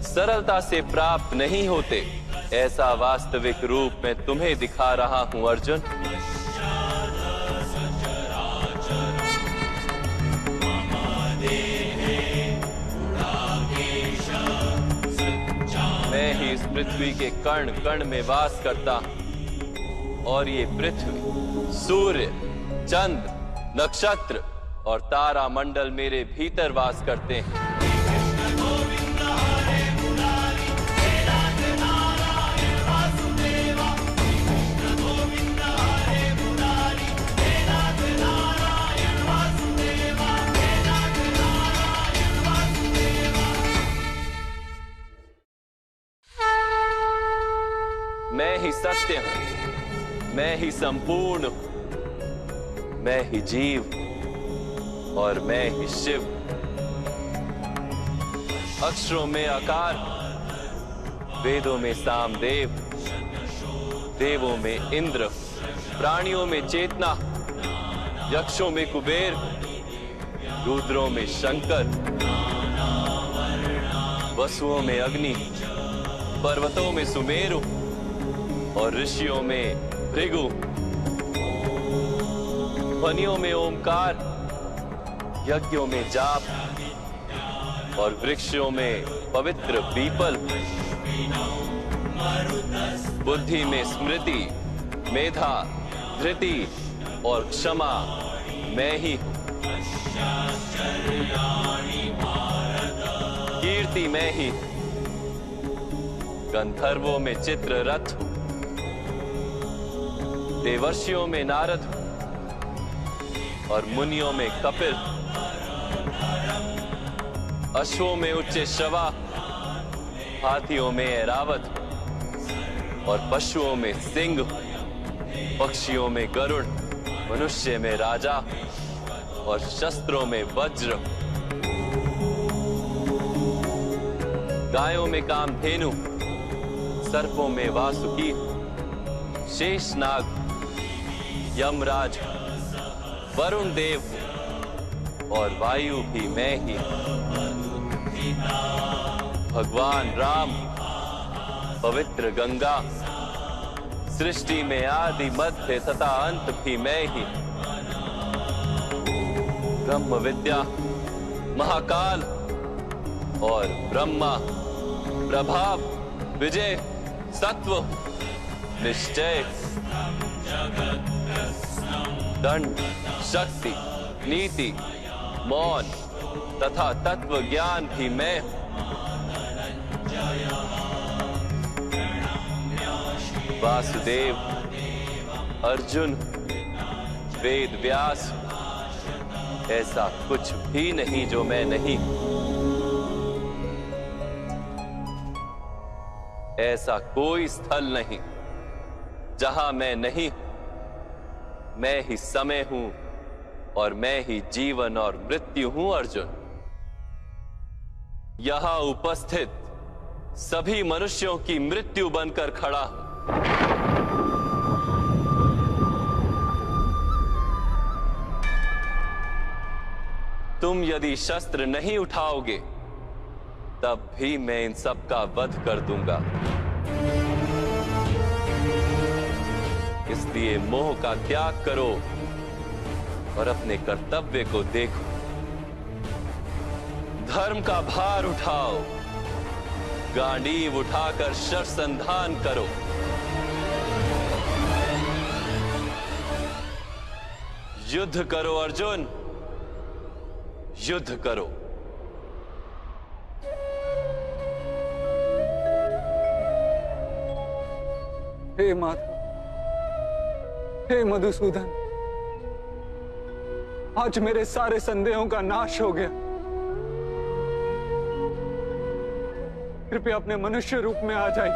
सरलता से प्राप्त नहीं होते, ऐसा वास्तविक रूप मैं तुम्हें दिखा रहा हूं अर्जुन। मैं ही इस पृथ्वी के कण कण में वास करता हूं और ये पृथ्वी, सूर्य, चंद्र, नक्षत्र और तारा मंडल मेरे भीतर वास करते हैं। मैं ही सत्य हूं, मैं ही संपूर्ण हूं, मैं ही जीव और मैं ही शिव। अक्षरों में आकार, वेदों में सामदेव, देवों में इंद्र, प्राणियों में चेतना, यक्षों में कुबेर, रुद्रों में शंकर, वसुओं में अग्नि, पर्वतों में सुमेरु और ऋषियों में भृगु, ध्वनियों में ओमकार, यज्ञों में जाप और वृक्षों में पवित्र पीपल, बुद्धि में स्मृति, मेधा, धृति और क्षमा मैं ही हूं। कीर्ति मैं ही, गंधर्वों में चित्ररथ हूं, देवर्षियों में नारद और मुनियों में कपिल, अश्वों में उच्च शवा, हाथियों में ऐरावत और पशुओं में सिंह, पक्षियों में गरुड़, मनुष्य में राजा और शस्त्रों में वज्र, गायों में कामधेनु, सर्पों में वासुकी, शेषनाग, यमराज, वरुण देव और वायु भी मैं ही। भगवान राम, पवित्र गंगा, सृष्टि में आदि मध्य तथा अंत भी मैं ही। ब्रह्म विद्या, महाकाल और ब्रह्मा, प्रभाव, विजय, सत्व, निश्चय, दंड, शक्ति, नीति, मौन तथा तत्व ज्ञान भी मैं हूं। वासुदेव, अर्जुन, वेद व्यास, ऐसा कुछ भी नहीं जो मैं नहीं। ऐसा कोई स्थल नहीं जहां मैं नहीं हूं। मैं ही समय हूं और मैं ही जीवन और मृत्यु हूं अर्जुन। यहां उपस्थित सभी मनुष्यों की मृत्यु बनकर खड़ा हूं। तुम यदि शस्त्र नहीं उठाओगे तब भी मैं इन सब का वध कर दूंगा। इसलिए मोह का त्याग करो और अपने कर्तव्य को देखो। धर्म का भार उठाओ, गांडीव उठाकर शरसंधान करो। युद्ध करो अर्जुन, युद्ध करो। हे माधव, हे मधुसूदन, आज मेरे सारे संदेहों का नाश हो गया। कृपया अपने मनुष्य रूप में आ जाइए।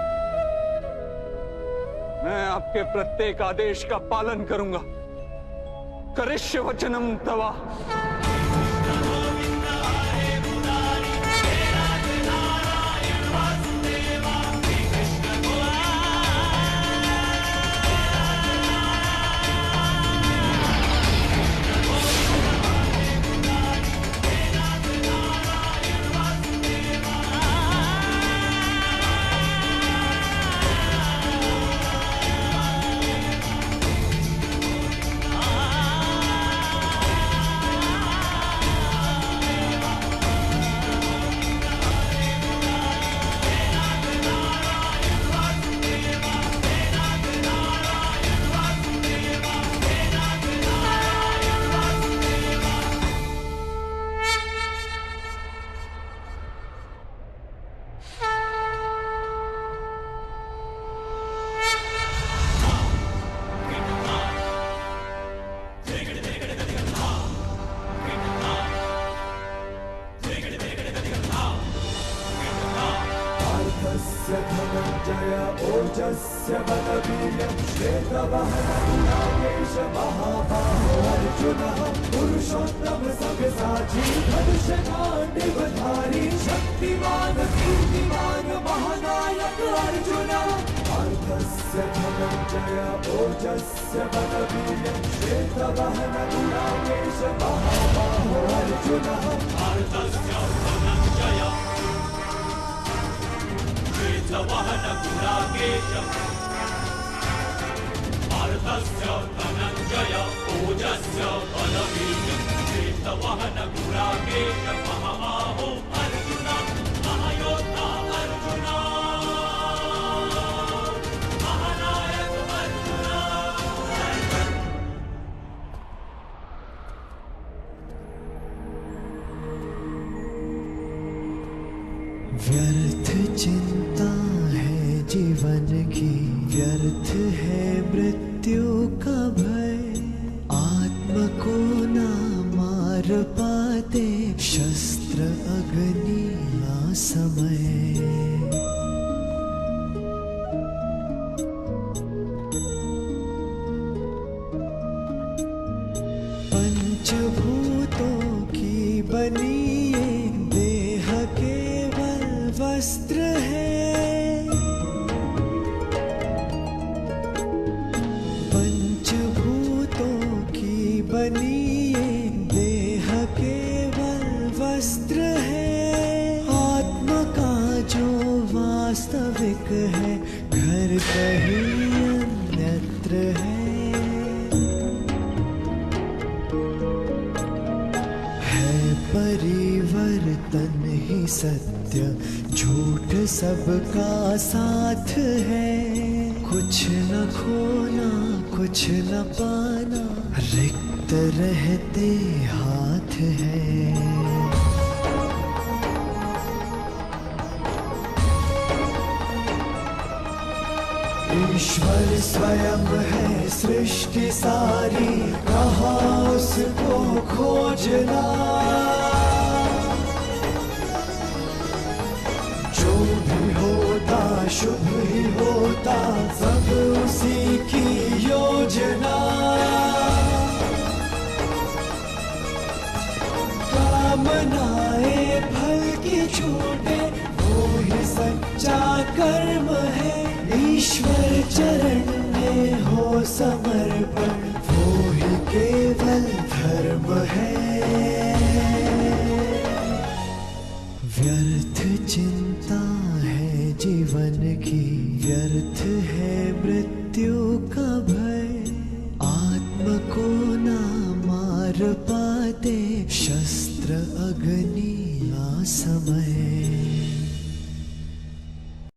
मैं आपके प्रत्येक आदेश का पालन करूंगा। करिष्य वचनम तवा। धनञ्जय ओजस्य बलवीर्यं श्वेतवहननागेश महाबाहो अर्जुनः पुरुषोत्तम सव्यसाची धनुषगाण्डिवधारी शक्तिमान कीर्तिमान महानायक अर्जुन पार्थस्य धनञ्जय ओजस्य बलवीर्यं श्वेतवहननागेश महाबाहो अर्जुनः पार्थस्य धनञ्जय श्वेतवहनगुणाकेशम् पार्थस्य धनञ्जय ओजस्य बलवीर्यं श्वेतवहनगुणाकेश महाबाहो अर्जुन महायोद्धा अर्जुन महानायक अर्जुन। व्यर्थ चिंता है जीवन की, व्यर्थ है मृत्यु का भय। आत्म को ना मार पाते शस्त्र अग्नि ना समय। पंचभूतों की बनी ये देह केवल वस्त्र है। पंचभूतों की बनी ये देह केवल वस्त्र है। आत्मा का जो वास्तविक है घर कहीं अन्यत्र है। परिवर्तन ही सत्य, झूठ सबका साथ है। कुछ न खोना कुछ न पाना, रिक्त रहते हाथ है। ईश्वर स्वयं है सृष्टि सारी, कहाँ उसको खोजना। जो भी होता शुभ ही होता, सब उसी की योजना। कामनाएं फल की छूटे, वो ही सच्चा कर्म है। ईश्वर चरण में हो समर्पण, वो ही केवल धर्म है। व्यर्थ चिंता है जीवन की, व्यर्थ है मृत्यु का भय। आत्म को ना मार पाते शस्त्र अग्नि ना समय।